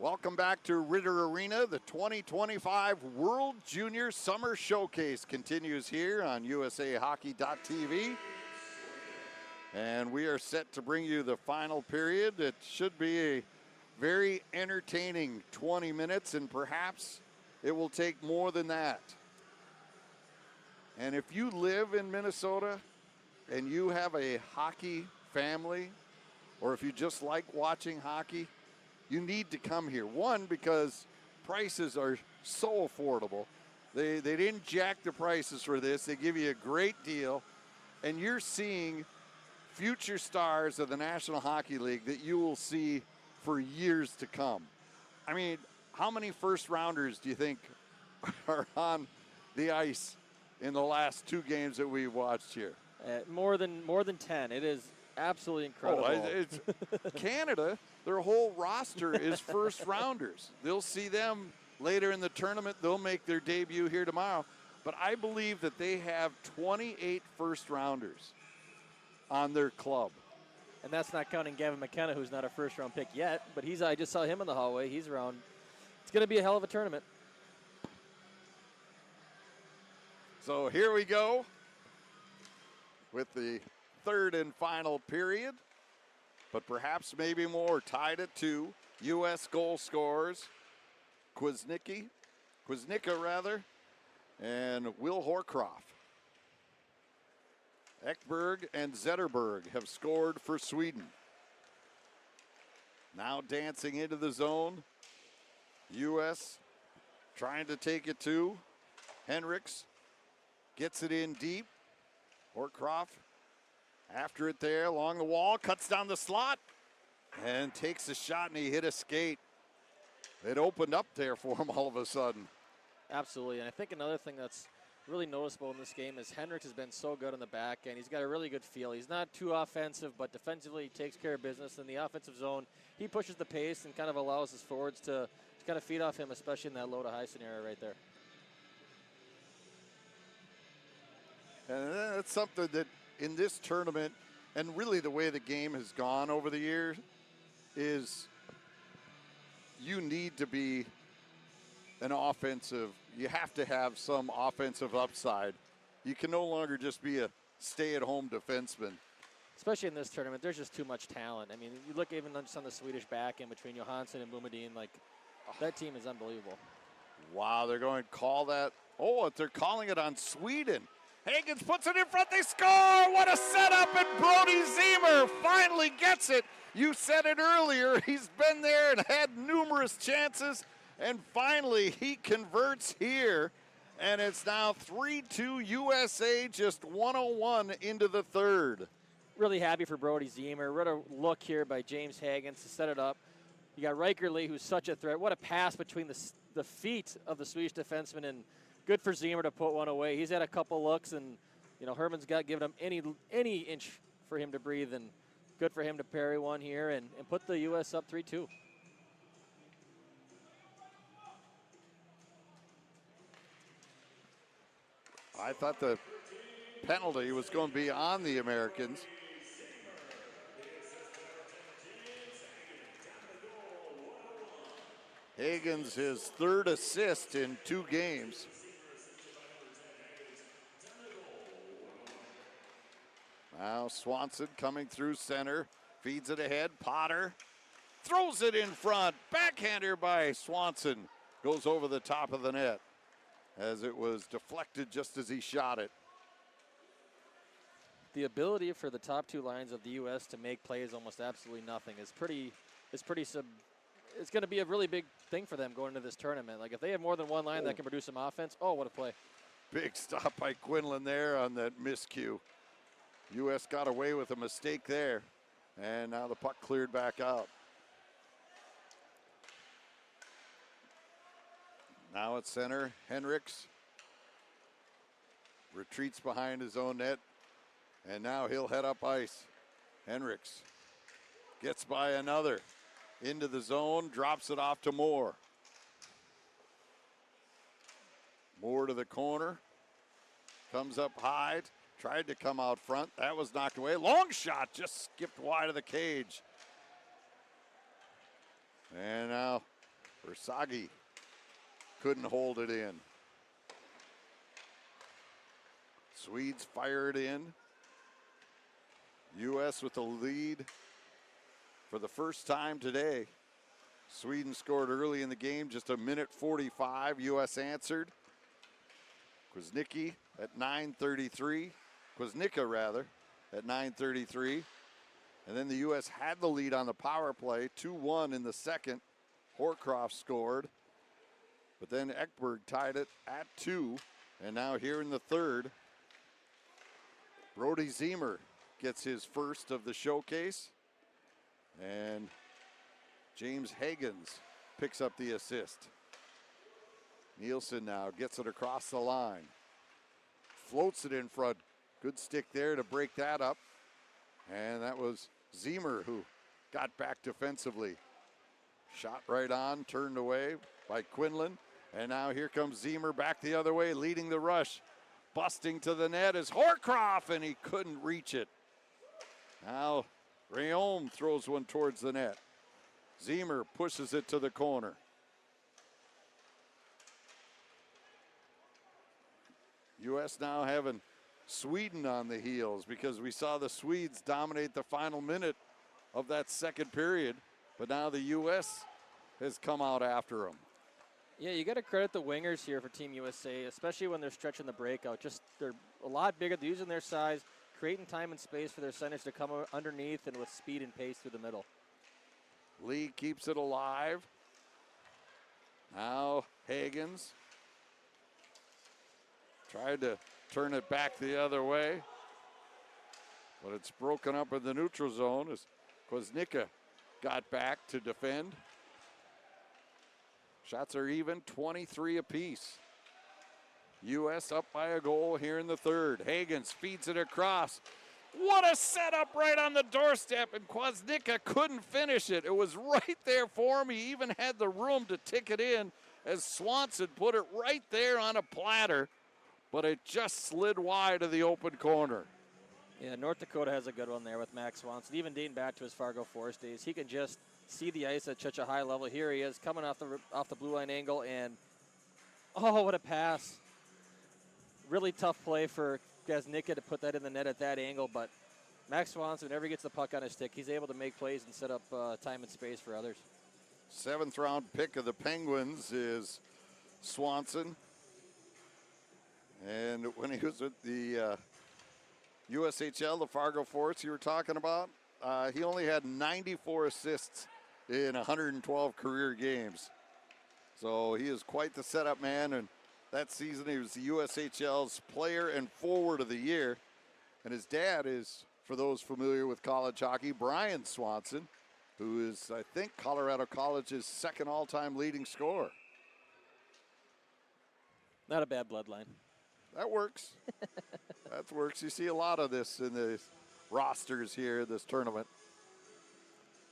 A: Welcome back to Ritter Arena. The 2025 World Junior Summer Showcase continues here on USAHockey.tv. And we are set to bring you the final period. It should be a very entertaining 20 minutes, and perhaps it will take more than that. And if you live in Minnesota and you have a hockey family, or if you just like watching hockey, you need to come here. One, because prices are so affordable. They didn't jack the prices for this. They give you a great deal. And you're seeing future stars of the National Hockey League that you will see for years to come. I mean, how many first rounders do you think are on the ice in the last 2 games that we've watched here?
B: More than 10. It is absolutely incredible.
A: It's Canada, their whole roster is first rounders. They'll see them later in the tournament. They'll make their debut here tomorrow. But I believe that they have 28 first rounders on their club.
B: And that's not counting Gavin McKenna, who's not a first-round pick yet. But I just saw him in the hallway. He's around. It's going to be a hell of a tournament.
A: So here we go with the third and final period, but perhaps maybe more. Tied at 2. U.S. goal scorers, Kwasnicka and Will Horcroft. Ekberg and Zetterberg have scored for Sweden. Now dancing into the zone. U.S. trying to take it to Henriks. Gets it in deep. Horcroft after it there along the wall, cuts down the slot and takes a shot, and he hit a skate. It opened up there for him all of a sudden.
B: Absolutely, and I think another thing that's really noticeable in this game is Henriks has been so good on the back end. He's got a really good feel. He's not too offensive, but defensively he takes care of business. In the offensive zone, he pushes the pace and kind of allows his forwards to kind of feed off him, especially in that low to high scenario right there.
A: And that's something that in this tournament, and really the way the game has gone over the years, is you need to be an offensive. You have to have some offensive upside. You can no longer just be a stay-at-home defenseman.
B: Especially in this tournament, there's just too much talent. I mean, you look even just on the Swedish back end between Johansson and Boumediene, like, that team is unbelievable.
A: Wow, they're going to call that. Oh, they're calling it on Sweden. Higgins puts it in front, they score! What a setup, and Brody Ziemer finally gets it. You said it earlier, he's been there and had numerous chances, and finally he converts here, and it's now 3-2 USA, just 1:01 into the third.
B: Really happy for Brody Ziemer. What a look here by James Higgins to set it up. You got Riker Lee, who's such a threat. What a pass between the feet of the Swedish defenseman, and good for Ziemer to put one away. He's had a couple looks, and Herman's got given him any inch for him to breathe, and good for him to parry one here and put the U.S. up 3-2.
A: I thought the penalty was going to be on the Americans. Higgins, his third assist in 2 games. Now Swanson coming through center, feeds it ahead. Potter throws it in front. Backhander by Swanson goes over the top of the net as it was deflected just as he shot it.
B: The ability for the top 2 lines of the U.S. to make plays almost absolutely nothing is pretty. It's going to be a really big thing for them going into this tournament. Like, if they have more than one line that can produce some offense, oh, what a play.
A: Big stop by Quinlan there on that miscue. U.S. got away with a mistake there, and now the puck cleared back out. Now at center, Henriks retreats behind his own net, and now he'll head up ice. Henriks gets by another. Into the zone, drops it off to Moore. Moore to the corner. Comes up high, tried to come out front. That was knocked away. Long shot, just skipped wide of the cage. And now Versaghi couldn't hold it in. Swedes fire it in. U.S. with the lead for the first time today. Sweden scored early in the game, just a minute 45. U.S. answered. Kwasnicki at 9:33. Kwasnicka, rather, at 9:33. And then the U.S. had the lead on the power play, 2-1 in the second. Horcroft scored. But then Ekberg tied it at 2. And now here in the third, Brody Zemer gets his first of the showcase. And James Hagens picks up the assist. Nielsen now gets it across the line. Floats it in front. Good stick there to break that up. And that was Zemer who got back defensively. Shot right on, turned away by Quinlan. And now here comes Zemer back the other way, leading the rush. Busting to the net is Horcroft, and he couldn't reach it. Now Rayom throws one towards the net. Zemer pushes it to the corner. U.S. now having Sweden on the heels because we saw the Swedes dominate the final minute of that second period, but now the U.S. has come out after them.
B: Yeah, you got to credit the wingers here for Team USA, especially when they're stretching the breakout. Just they're a lot bigger, they're using their size, creating time and space for their centers to come underneath and with speed and pace through the middle.
A: Lee keeps it alive. Now Hagens tried to turn it back the other way, but it's broken up in the neutral zone as Kwasnicka got back to defend. Shots are even, 23 apiece. U.S. up by a goal here in the third. Hagens feeds it across. What a setup right on the doorstep, and Kwasnicka couldn't finish it. It was right there for him. He even had the room to tick it in as Swanson put it right there on a platter, but it just slid wide of the open corner.
B: Yeah, North Dakota has a good one there with Max Swanson. Even dating back to his Fargo Forest days, he can just see the ice at such a high level. Here he is coming off the blue line angle, and oh, what a pass. Really tough play for Kwasnicka to put that in the net at that angle, but Max Swanson, whenever he gets the puck on his stick, he's able to make plays and set up time and space for others.
A: 7th round pick of the Penguins is Swanson. And when he was with the USHL, the Fargo Force you were talking about, he only had 94 assists in 112 career games. So he is quite the setup man, and that season he was the USHL's player and forward of the year. And his dad is, for those familiar with college hockey, Brian Swanson, who is, I think, Colorado College's second all-time leading scorer.
B: Not a bad bloodline.
A: That works. That works. You see a lot of this in the rosters here, this tournament.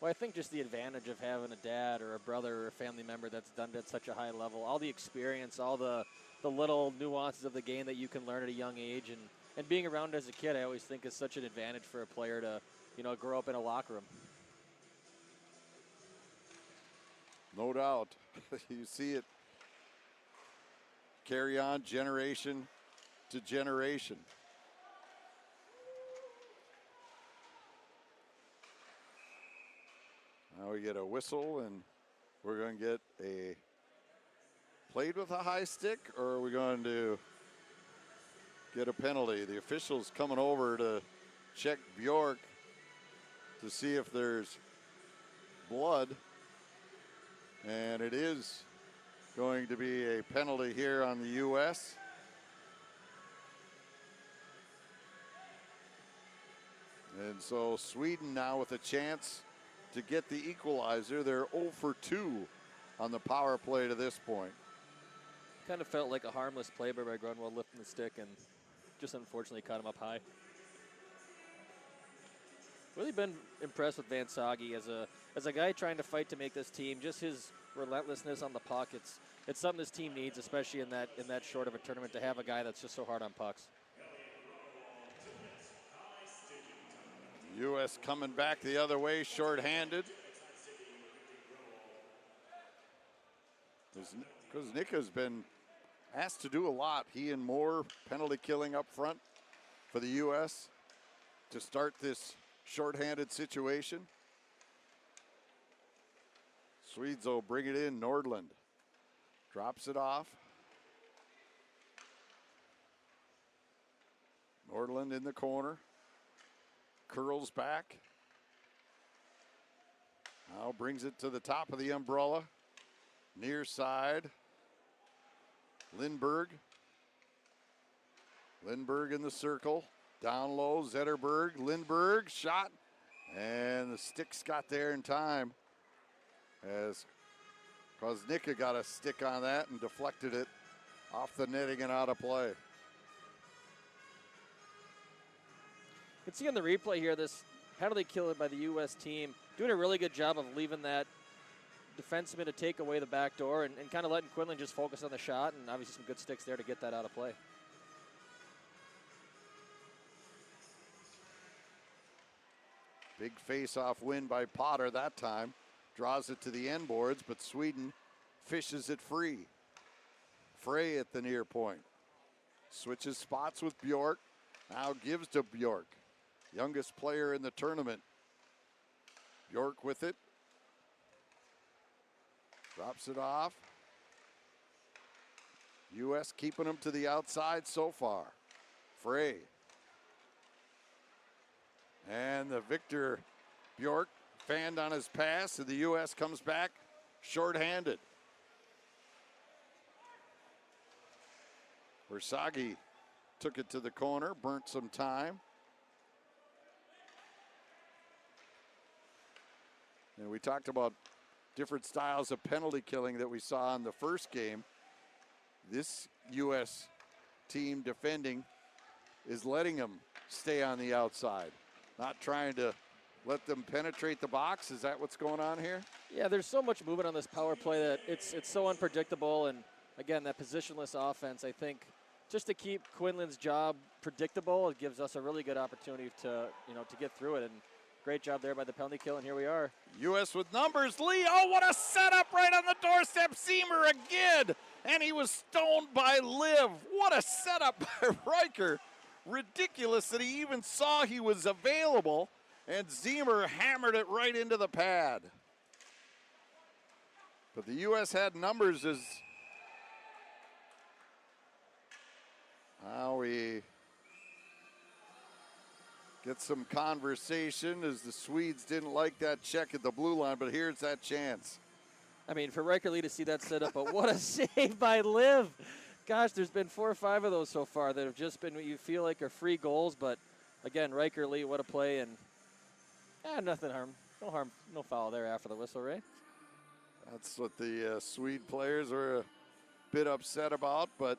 B: Well, I think just the advantage of having a dad or a brother or a family member that's done it at such a high level, all the experience, all the little nuances of the game that you can learn at a young age, and being around as a kid, I always think is such an advantage for a player to, grow up in a locker room.
A: No doubt. You see it carry on generation to generation. Now we get a whistle, and we're going to get a played with a high stick, or are we going to get a penalty? The official's coming over to check Bjork to see if there's blood, and it is going to be a penalty here on the U.S. And so Sweden now with a chance to get the equalizer. They're 0 for 2 on the power play to this point.
B: Kind of felt like a harmless play by Grunwald lifting the stick and just unfortunately caught him up high. Really been impressed with Van Sage as a guy trying to fight to make this team. Just his relentlessness on the puck. It's something this team needs, especially in that short of a tournament, to have a guy that's just so hard on pucks.
A: U.S. coming back the other way, shorthanded. Koznicka's been asked to do a lot. He and Moore penalty killing up front for the U.S. to start this shorthanded situation. Swedes will bring it in. Nordland drops it off. Nordland in the corner. Curls back. Now brings it to the top of the umbrella. Near side. Lindberg. Lindberg in the circle. Down low, Zetterberg. Lindberg, shot. And the sticks got there in time as Koznicka got a stick on that and deflected it off the netting and out of play.
B: You can see on the replay here this penalty kill by the U.S. team doing a really good job of leaving that defenseman to take away the back door and kind of letting Quinlan just focus on the shot, and obviously some good sticks there to get that out of play.
A: Big face-off win by Potter that time. Draws it to the end boards, but Sweden fishes it free. Frey at the near point. Switches spots with Bjork. Now gives to Bjork. Youngest player in the tournament. Bjork with it. Drops it off. U.S. keeping them to the outside so far. Frey. And the Victor Bjork fanned on his pass, and the U.S. comes back shorthanded. Versaghi took it to the corner, burnt some time. And we talked about different styles of penalty killing that we saw in the first game. This U.S. team defending is letting them stay on the outside, not trying to let them penetrate the box. Is that what's going on here?
B: Yeah, there's so much movement on this power play that it's so unpredictable. And again, that positionless offense, I think, just to keep Quinlan's job predictable, it gives us a really good opportunity to get through it. And great job there by the penalty kill, and here we are.
A: U.S. with numbers. Lee, oh, what a setup right on the doorstep. Zemer again, and he was stoned by Liv. What a setup by Riker. Ridiculous that he even saw he was available, and Zemer hammered it right into the pad. But the U.S. had numbers as now we get some conversation as the Swedes didn't like that check at the blue line, but here's that chance.
B: I mean, for Riker Lee to see that set up, but what a save by Liv. Gosh, there's been 4 or 5 of those so far that have just been what you feel like are free goals. But again, Riker Lee, what a play, and nothing harm, no foul there after the whistle, right?
A: That's what the Swede players are a bit upset about, but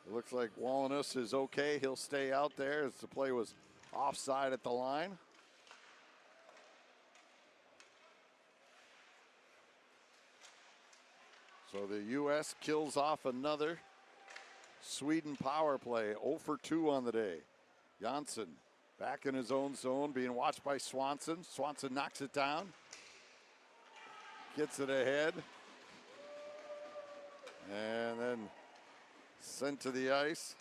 A: it looks like Wallenus is okay. He'll stay out there as the play was offside at the line. So the U.S. kills off another Sweden power play. 0 for 2 on the day. Janssen back in his own zone, being watched by Swanson. Swanson knocks it down. Gets it ahead. And then sent to the ice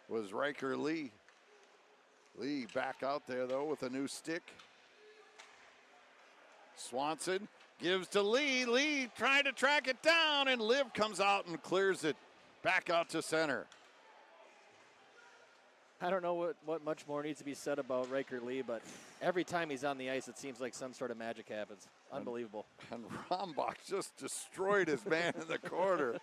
A: was Riker Lee. Lee back out there, though, with a new stick. Swanson gives to Lee. Lee trying to track it down, and Liv comes out and clears it back out to center.
B: I don't know what much more needs to be said about Riker Lee, but every time he's on the ice, it seems like some sort of magic happens. Unbelievable.
A: And Rombach just destroyed his man in the corner.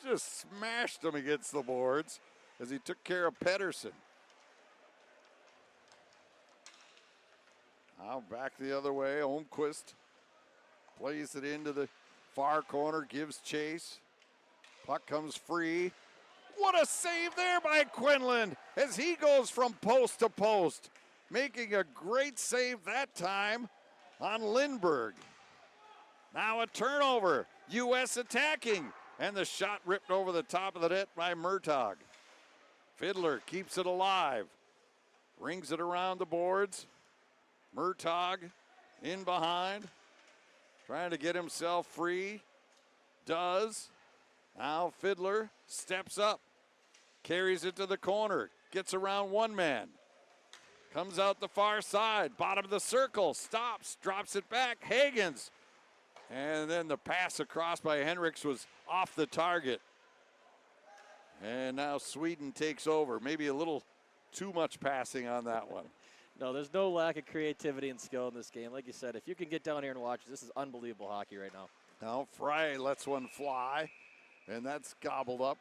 A: Just smashed him against the boards as he took care of Pedersen. Now back the other way. Holmquist plays it into the far corner, gives chase. Puck comes free. What a save there by Quinlan as he goes from post to post, making a great save that time on Lindberg. Now a turnover. U.S. attacking. And the shot ripped over the top of the net by Murtaugh. Fiddler keeps it alive. Rings it around the boards. Murtaugh in behind. Trying to get himself free. Does. Now Fiddler steps up. Carries it to the corner. Gets around one man. Comes out the far side. Bottom of the circle. Stops. Drops it back. Hagens. And then the pass across by Henriks was off the target. And now Sweden takes over. Maybe a little too much passing on that one.
B: No, there's no lack of creativity and skill in this game. Like you said, if you can get down here and watch, this is unbelievable hockey right now.
A: Now Fry lets one fly, and that's gobbled up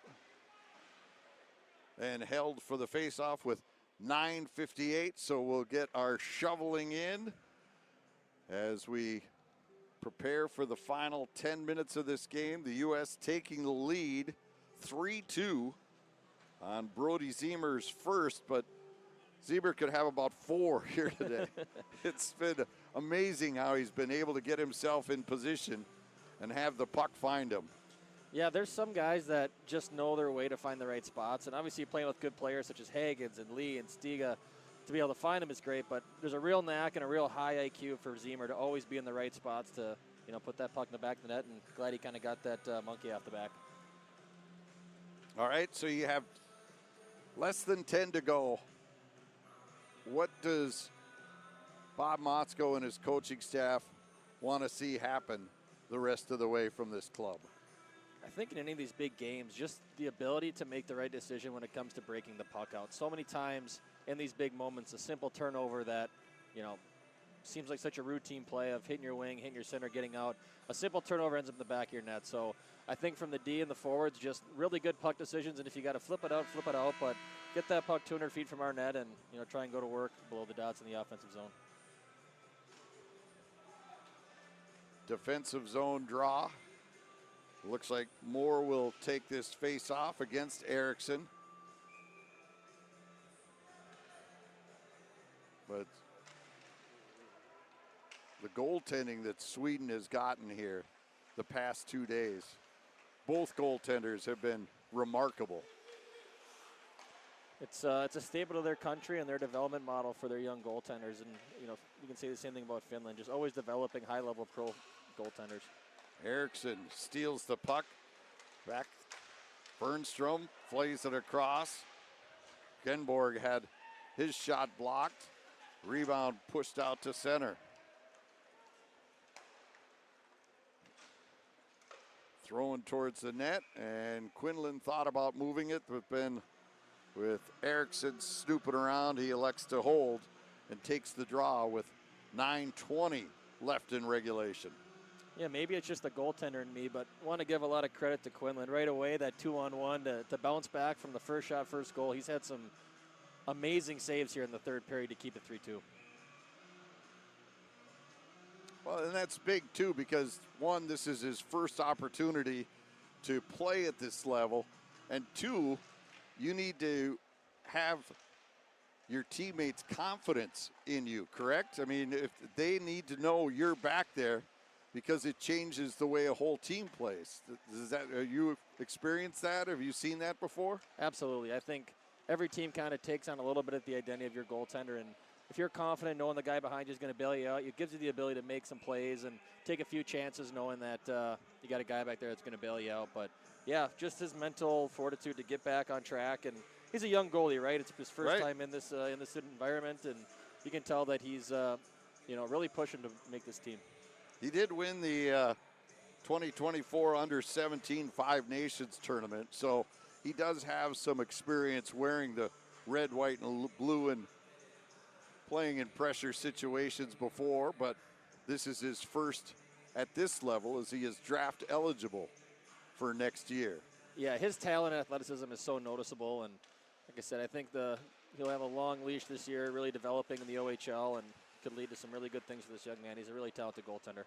A: and held for the faceoff with 9:58. So we'll get our shoveling in as we prepare for the final 10 minutes of this game. The U.S. taking the lead 3-2 on Brody Zemer's first, but Zemer could have about 4 here today. It's been amazing how he's been able to get himself in position and have the puck find him.
B: Yeah, there's some guys that just know their way to find the right spots, and obviously playing with good players such as Hagens and Lee and Stiga, to be able to find them is great, but there's a real knack and a real high IQ for Zemer to always be in the right spots to, put that puck in the back of the net, and glad he kind of got that monkey off the back.
A: All right, so you have less than 10 to go. What does Bob Motzko and his coaching staff want to see happen the rest of the way from this club?
B: I think in any of these big games, just the ability to make the right decision when it comes to breaking the puck out. So many times in these big moments, a simple turnover that, seems like such a routine play of hitting your wing, hitting your center, getting out. A simple turnover ends up in the back of your net. So I think from the D and the forwards, just really good puck decisions. And if you got to flip it out, but get that puck 200 feet from our net and, try and go to work below the dots in the offensive zone.
A: Defensive zone draw. Looks like Moore will take this face off against Eriksson. But the goaltending that Sweden has gotten here the past 2 days, both goaltenders have been remarkable.
B: It's a staple of their country and their development model for their young goaltenders. And, you can say the same thing about Finland, just always developing high-level pro goaltenders.
A: Eriksson steals the puck. Back. Bernstrom flays it across. Genborg had his shot blocked. Rebound pushed out to center. Thrown towards the net, and Quinlan thought about moving it, but then with Eriksson snooping around, he elects to hold and takes the draw with 9:20 left in regulation.
B: Yeah, maybe it's just the goaltender in me, but want to give a lot of credit to Quinlan. Right away, that 2-on-1 to bounce back from the first shot, first goal. He's had some amazing saves here in the third period to keep it 3-2.
A: Well, and that's big, too, because, one, this is his first opportunity to play at this level, and two, you need to have your teammates' confidence in you, correct? I mean, if they need to know you're back there, because it changes the way a whole team plays. Have you experienced that? Have you seen that before?
B: Absolutely. I think every team kind of takes on a little bit of the identity of your goaltender, and if you're confident knowing the guy behind you is going to bail you out, it gives you the ability to make some plays and take a few chances knowing that you got a guy back there that's going to bail you out. But, yeah, just his mental fortitude to get back on track. And he's a young goalie, right? It's his first time in this environment, and you can tell that he's really pushing to make this team.
A: He did win the 2024 Under-17 Five Nations tournament, so he does have some experience wearing the red, white, and blue and playing in pressure situations before, but this is his first at this level as he is draft eligible for next year.
B: Yeah, his talent and athleticism is so noticeable, and like I said, I think he'll have a long leash this year, really developing in the OHL, and could lead to some really good things for this young man. He's a really talented goaltender.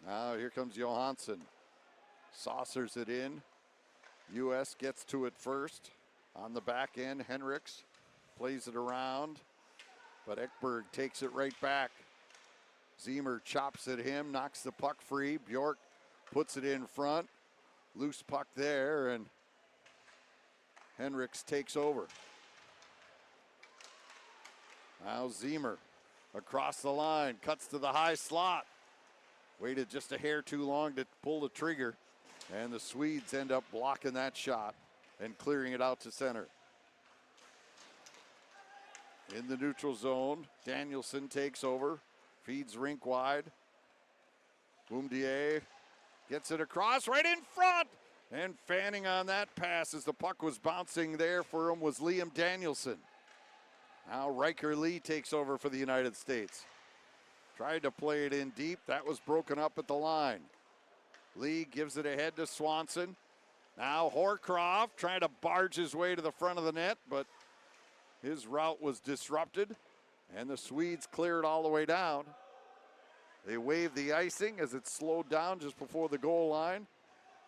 A: Now here comes Johansson. Saucers it in. U.S. gets to it first. On the back end, Henriks plays it around, but Ekberg takes it right back. Zemer chops at him, knocks the puck free. Bjork puts it in front. Loose puck there, and Henriks takes over. Now Zemer across the line, cuts to the high slot. Waited just a hair too long to pull the trigger, and the Swedes end up blocking that shot and clearing it out to center. In the neutral zone, Danielson takes over, feeds rink wide. Boumdier gets it across right in front, and fanning on that pass as the puck was bouncing there for him was Liam Danielson. Now Riker Lee takes over for the United States. Tried to play it in deep. That was broken up at the line. Lee gives it ahead to Swanson. Now Horcroft trying to barge his way to the front of the net, but his route was disrupted, and the Swedes clear it all the way down. They wave the icing as it slowed down just before the goal line,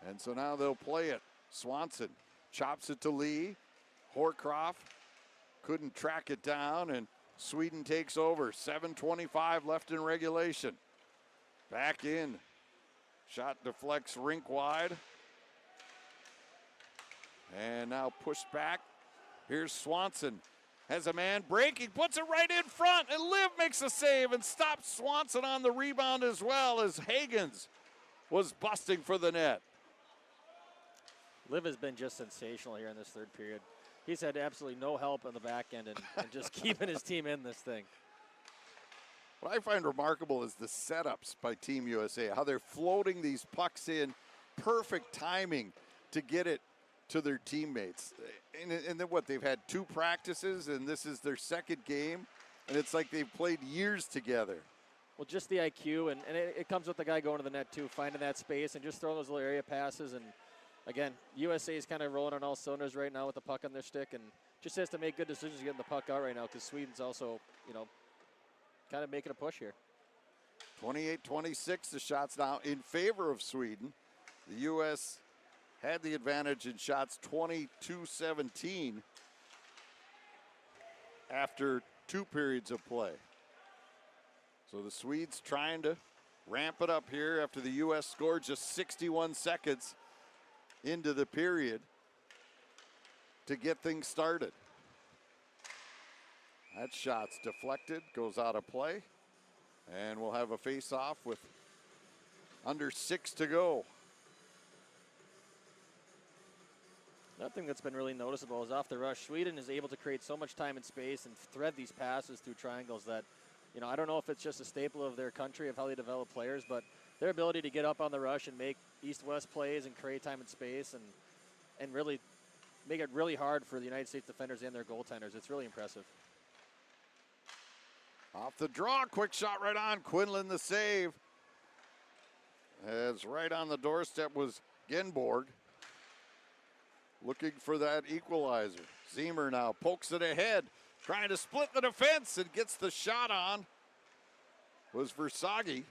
A: and so now they'll play it. Swanson chops it to Lee. Horcroft couldn't track it down, and Sweden takes over. 7:25 left in regulation. Back in. Shot deflects rink wide. And now pushed back. Here's Swanson. Has a man breaking, puts it right in front, and Liv makes a save and stops Swanson on the rebound as well as Hagens was busting for the net.
B: Liv has been just sensational here in this third period. He's had absolutely no help on the back end and just keeping his team in this thing.
A: What I find remarkable is the setups by Team USA, how they're floating these pucks in, perfect timing to get it to their teammates. And then what, they've had 2 practices and this is their second game, and it's like they've played years together.
B: Well, just the IQ, and it comes with the guy going to the net too, finding that space and just throwing those little area passes. And again, USA is kind of rolling on all cylinders right now with the puck on their stick, and just has to make good decisions getting the puck out right now because Sweden's also, kind of making a push here.
A: 28-26, the shots now in favor of Sweden. The U.S. had the advantage in shots 22-17 after 2 periods of play. So the Swedes trying to ramp it up here after the U.S. scored just 61 seconds into the period to get things started. That shot's deflected, goes out of play, and we'll have a face-off with under 6 to go.
B: Another thing that's been really noticeable is off the rush, Sweden is able to create so much time and space and thread these passes through triangles that, I don't know if it's just a staple of their country of how they develop players, but their ability to get up on the rush and make east-west plays and create time and space and really make it really hard for the United States defenders and their goaltenders. It's really impressive.
A: Off the draw, quick shot right on. Quinlan the save. As right on the doorstep was Genborg. Looking for that equalizer. Zemer now pokes it ahead. Trying to split the defense and gets the shot on. Was Versaghi.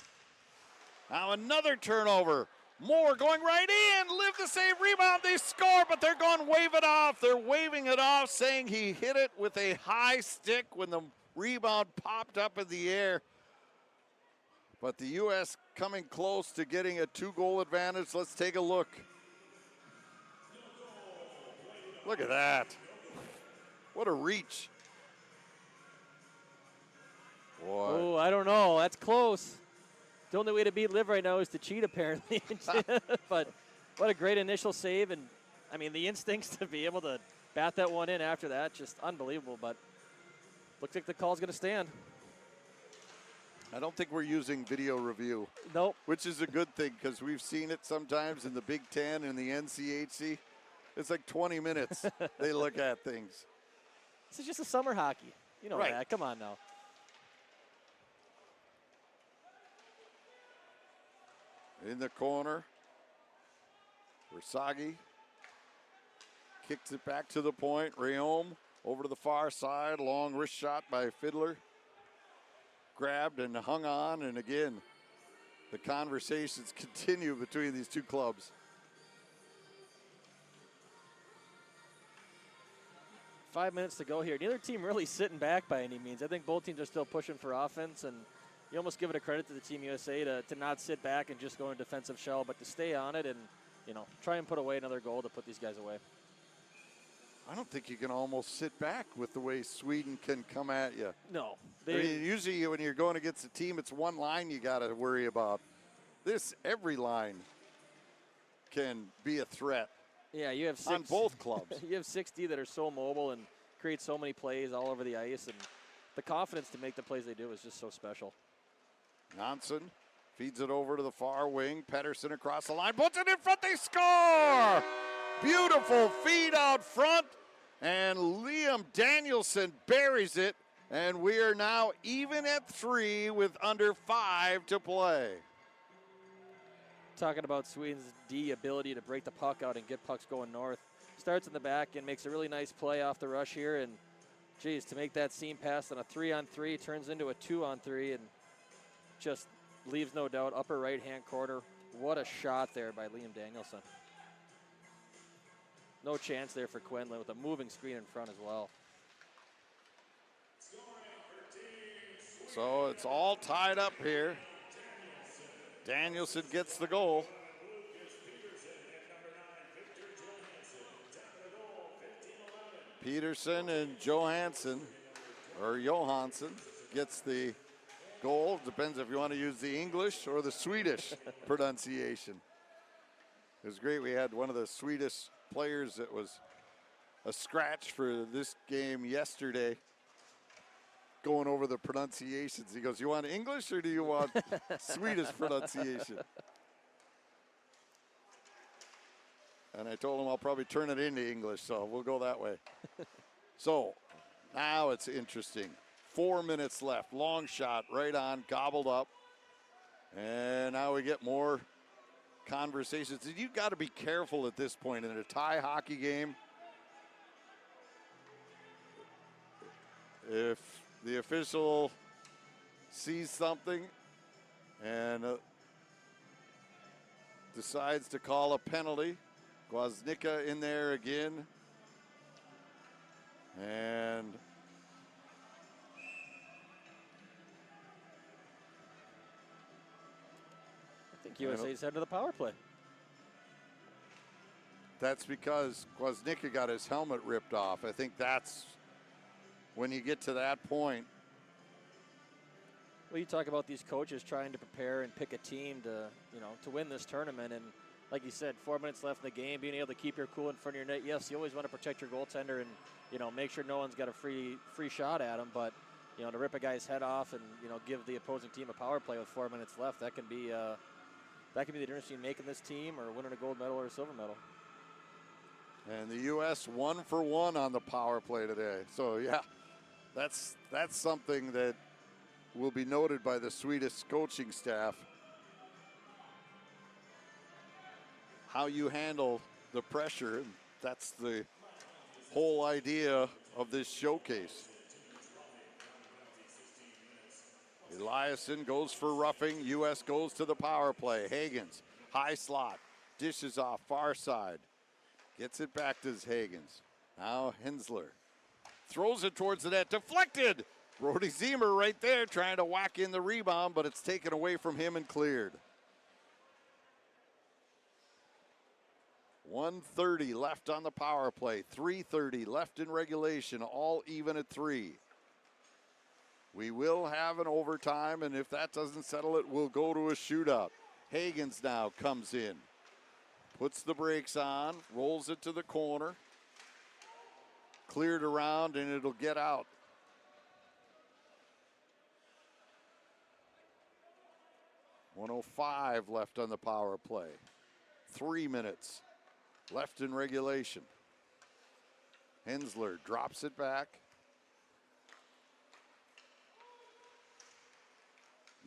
A: Now another turnover. Moore going right in. Live the save, rebound. They score, but they're going to wave it off. They're waving it off, saying he hit it with a high stick when the rebound popped up in the air. But the U.S. coming close to getting a 2-goal advantage. Let's take a look. Look at that. What a reach. Boy.
B: Oh, I don't know. That's close. The only way to beat Liv right now is to cheat, apparently. But what a great initial save. And, the instincts to be able to bat that one in after that, just unbelievable. But looks like the call's going to stand.
A: I don't think we're using video review.
B: Nope.
A: Which is a good thing because we've seen it sometimes in the Big Ten and the NCHC. It's like 20 minutes they look at things.
B: This is just a summer hockey. You know
A: right.
B: that. Come on now.
A: In the corner, Versaghi kicks it back to the point. Rayom over to the far side. Long wrist shot by Fiddler. Grabbed and hung on. And again, the conversations continue between these two clubs.
B: 5 minutes to go here. Neither team really sitting back by any means. I think both teams are still pushing for offense, and you almost give it a credit to the Team USA to not sit back and just go in a defensive shell, but to stay on it and, try and put away another goal to put these guys away.
A: I don't think you can almost sit back with the way Sweden can come at you.
B: No.
A: Usually when you're going against a team, it's one line you got to worry about. every line can be a threat.
B: Yeah, you have six,
A: on both clubs.
B: You have 6D that are so mobile and create so many plays all over the ice, and the confidence to make the plays they do is just so special.
A: Johnson feeds it over to the far wing. Pettersson across the line, puts it in front, they score! Beautiful feed out front, and Liam Danielson buries it, and we are now even at 3 with under 5 to play.
B: Talking about Sweden's D ability to break the puck out and get pucks going north. Starts in the back and makes a really nice play off the rush here, and geez, to make that seam pass on a 3-on-3 turns into a 2-on-3 and just leaves no doubt upper right-hand corner. What a shot there by Liam Danielson. No chance there for Quinlan with a moving screen in front as well.
A: So it's all tied up here. Danielson gets the goal. Peterson and Johansson gets the goal. Depends if you want to use the English or the Swedish pronunciation. It was great. We had one of the Swedish players that was a scratch for this game yesterday going over the pronunciations. He goes, you want English or do you want Swedish pronunciation? And I told him I'll probably turn it into English, so we'll go that way. So now it's interesting. 4 minutes left. Long shot right on, gobbled up. And now we get more conversations. You've got to be careful at this point in a tie hockey game. If the official sees something and decides to call a penalty, Gwaznicka in there again. And
B: I think USA's headed to the power play.
A: That's because Gwaznicka got his helmet ripped off. I think that's when you get to that point.
B: Well, you talk about these coaches trying to prepare and pick a team to, to win this tournament. And like you said, 4 minutes left in the game, being able to keep your cool in front of your net. Yes, you always want to protect your goaltender and, make sure no one's got a free shot at him. But, to rip a guy's head off and, give the opposing team a power play with 4 minutes left, that can be the difference between making this team or winning a gold medal or a silver medal.
A: And the U.S. 1 for 1 on the power play today. So, yeah, that's something that will be noted by the Swedish coaching staff. How you handle the pressure, that's the whole idea of this showcase. Eliasson goes for roughing. U.S. goes to the power play. Hagens, high slot, dishes off far side. Gets it back to Hagens. Now Hensler throws it towards the net. Deflected. Brody Zemer right there trying to whack in the rebound, but it's taken away from him and cleared. 1:30 left on the power play. 3:30 left in regulation. All even at 3. We will have an overtime, and if that doesn't settle it, we'll go to a shootout. Hagens now comes in. Puts the brakes on, rolls it to the corner. Cleared around, and it'll get out. .105 left on the power play. 3 minutes left in regulation. Hensler drops it back.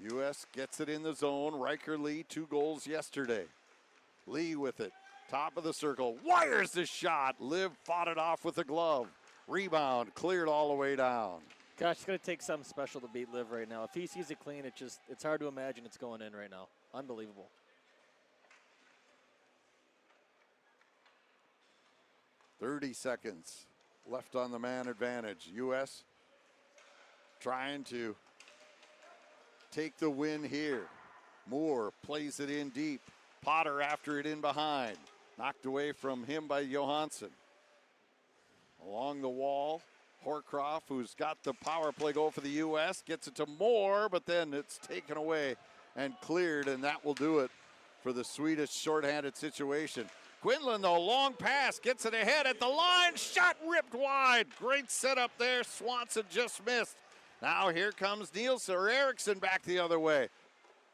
A: U.S. gets it in the zone. Riker Lee, 2 goals yesterday. Lee with it. Top of the circle. Wires the shot. Liv fought it off with a glove. Rebound. Cleared all the way down.
B: Gosh, it's going to take something special to beat Liv right now. If he sees it clean, it's hard to imagine it's going in right now. Unbelievable.
A: .30 seconds left on the man advantage. U.S. trying to take the win here. Moore plays it in deep. Potter after it in behind. Knocked away from him by Johansson. Along the wall, Horcroft, who's got the power play goal for the U.S., gets it to Moore, but then it's taken away and cleared, and that will do it for the Swedish shorthanded situation. Quinlan, though, long pass, gets it ahead at the line, shot ripped wide. Great setup there. Swanson just missed. Now here comes Nielsen or Erickson back the other way.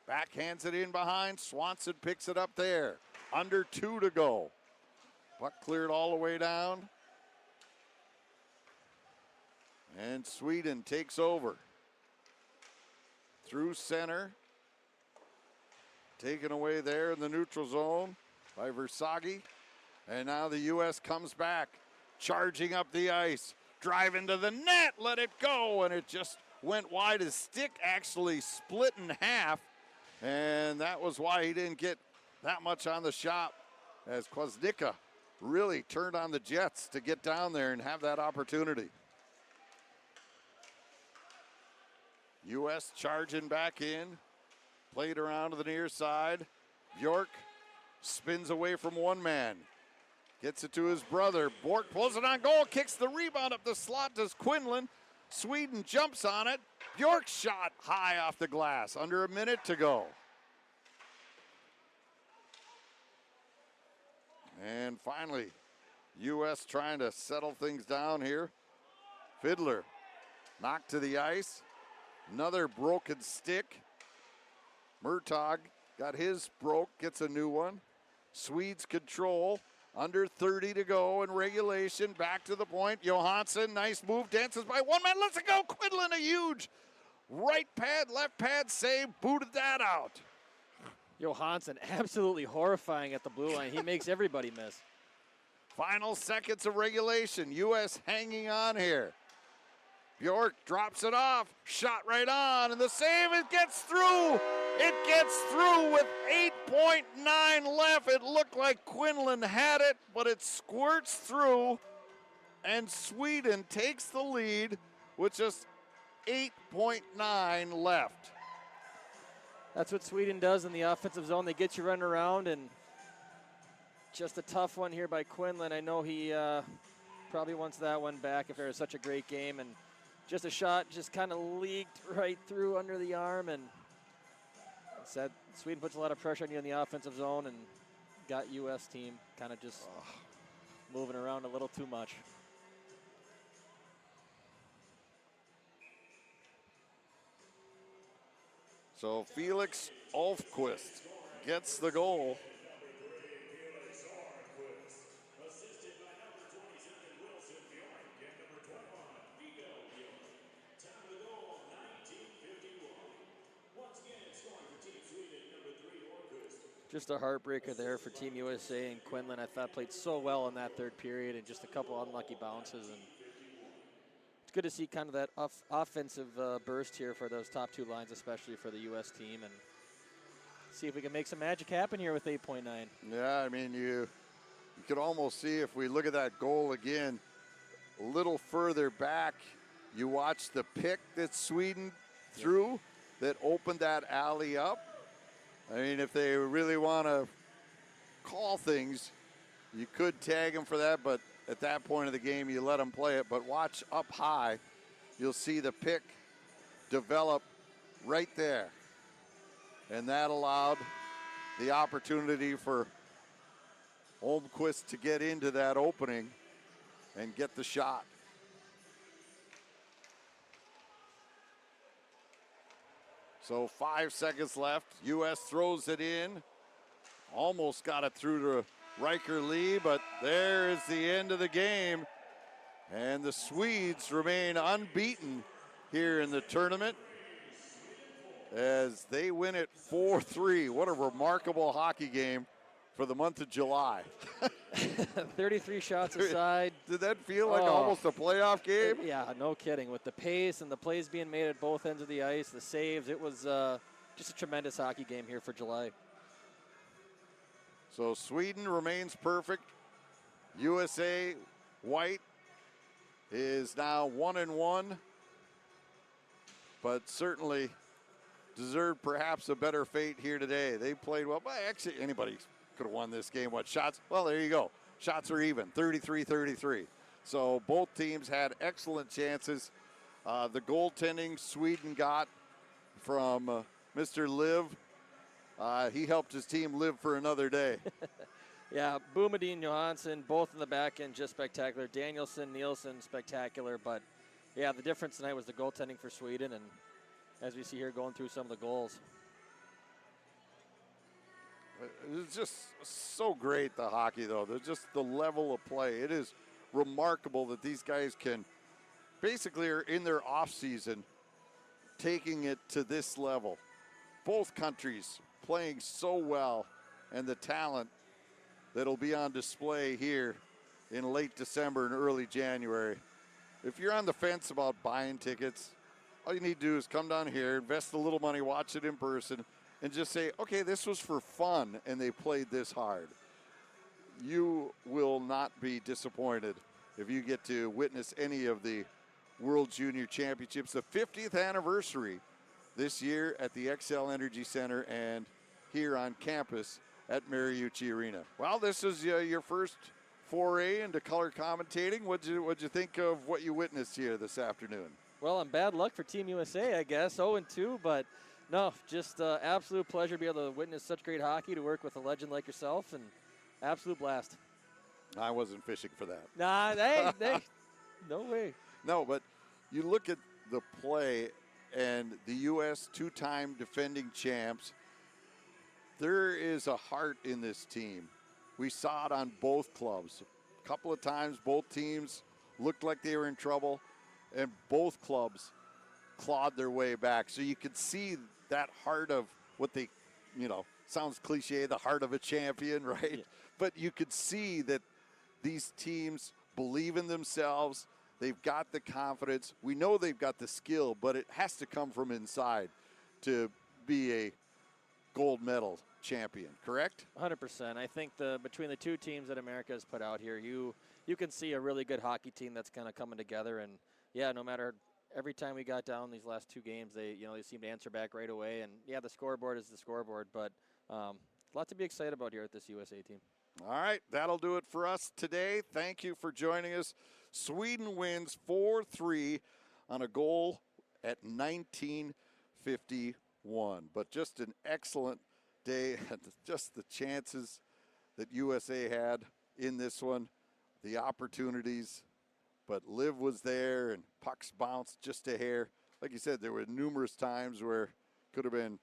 A: Backhands it in behind. Swanson picks it up there. Under 2 to go. Puck cleared all the way down. And Sweden takes over. Through center. Taken away there in the neutral zone by Versaghi. And now the U.S. comes back. Charging up the ice. Driving to the net. Let it go. And it just went wide. His stick actually split in half. And that was why he didn't get that much on the shot, as Kwasnicka really turned on the Jets to get down there and have that opportunity. U.S. charging back in. Played around to the near side. Bjork spins away from one man. Gets it to his brother. Bork pulls it on goal. Kicks the rebound up the slot. Does Quinlan. Sweden jumps on it. Bjork shot high off the glass. Under a minute to go. And finally, U.S. trying to settle things down here. Fiddler knocked to the ice. Another broken stick. Murtaugh got his broke, gets a new one. Swedes control. Under 30 to go in regulation. Back to the point. Johansson, nice move, dances by one man. Let's it go. Quinlan, a huge right pad, left pad save. Booted that out.
B: Johansson, absolutely horrifying at the blue line. He makes everybody miss.
A: Final seconds of regulation. U.S. hanging on here. Bjork drops it off. Shot right on. And the save, it gets through. It gets through with 8.9 left. It looked like Quinlan had it, but it squirts through. And Sweden takes the lead with just 8.9 left.
B: That's what Sweden does in the offensive zone. They get you running around, and just a tough one here by Quinlan. I know he probably wants that one back if there was such a great game. And just a shot just kind of leaked right through under the arm. And said Sweden puts a lot of pressure on you in the offensive zone and got U.S. team kind of just moving around a little too much.
A: So Felix Alfquist gets the goal.
B: Just a heartbreaker there for Team USA, and Quinlan, I thought, played so well in that third period, and just a couple unlucky bounces. And it's good to see kind of that offensive burst here for those top two lines, especially for the U.S. team, and see if we can make some magic happen here with 8.9.
A: Yeah, I mean, you could almost see, if we look at that goal again, a little further back, you watch the pick that Sweden threw that opened that alley up. I mean, if they really want to call things, you could tag them for that, but at that point of the game, you let them play it. But watch up high, you'll see the pick develop right there. And that allowed the opportunity for Holmquist to get into that opening and get the shot. So 5 seconds left. U.S. throws it in. Almost got it through to Riker Lee, but there is the end of the game. And the Swedes remain unbeaten here in the tournament as they win it 4-3. What a remarkable hockey game for the month of July.
B: 33 shots aside.
A: Did that feel like almost a playoff game?
B: Yeah, no kidding. With the pace and the plays being made at both ends of the ice, the saves, it was just a tremendous hockey game here for July.
A: So Sweden remains perfect. USA White is now 1-1, but certainly deserved perhaps a better fate here today. They played well, but actually anybody could have won this game. What shots? Well, there you go. Shots are even, 33-33. So both teams had excellent chances. The goaltending Sweden got from Mr. Liv He helped his team live for another day.
B: Yeah, Boumediene, Johansson, both in the back end, just spectacular. Danielson, Nielsen, spectacular. But, yeah, the difference tonight was the goaltending for Sweden, and as we see here going through some of the goals.
A: It's just so great, the hockey, though. There's just the level of play. It is remarkable that these guys can basically are in their off season taking it to this level. Both countries playing so well, and the talent that'll be on display here in late December and early January. If you're on the fence about buying tickets, all you need to do is come down here, invest a little money, watch it in person, and just say, okay, this was for fun, and they played this hard. You will not be disappointed if you get to witness any of the World Junior Championships, the 50th anniversary this year at the XL Energy Center and here on campus at Mariucci Arena. Well, this is your first foray into color commentating. What'd you think of what you witnessed here this afternoon?
B: Well, and bad luck for Team USA, I guess, 0-2, but no, just absolute pleasure to be able to witness such great hockey, to work with a legend like yourself, and absolute blast.
A: I wasn't fishing for that.
B: Nah, hey, no way.
A: No, but you look at the play and the U.S. two-time defending champs, there is a heart in this team. We saw it on both clubs. A couple of times, both teams looked like they were in trouble, and both clubs clawed their way back. So you could see that heart of what they, sounds cliche, the heart of a champion, right? Yeah. But you could see that these teams believe in themselves. They've got the confidence. We know they've got the skill, but it has to come from inside to be a gold medal champion, correct?
B: 100%. I think between the two teams that America has put out here, you can see a really good hockey team that's kind of coming together. And, yeah, no matter every time we got down these last two games, they seem to answer back right away. And, yeah, the scoreboard is the scoreboard, but a lot to be excited about here at this USA team.
A: All right, that'll do it for us today. Thank you for joining us. Sweden wins 4-3 on a goal at 1951. But just an excellent day, and just the chances that USA had in this one, the opportunities. But Liv was there, and pucks bounced just a hair. Like you said, there were numerous times where it could have been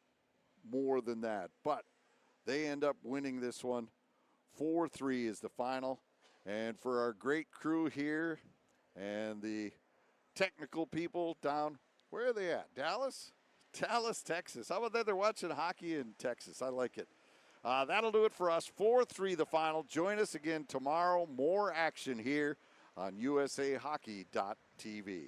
A: more than that. But they end up winning this one. 4-3 is the final. And for our great crew here and the technical people down, where are they at? Dallas? Dallas, Texas. How about that? They're watching hockey in Texas. I like it. That'll do it for us. 4-3 the final. Join us again tomorrow. More action here on USAHockey.tv.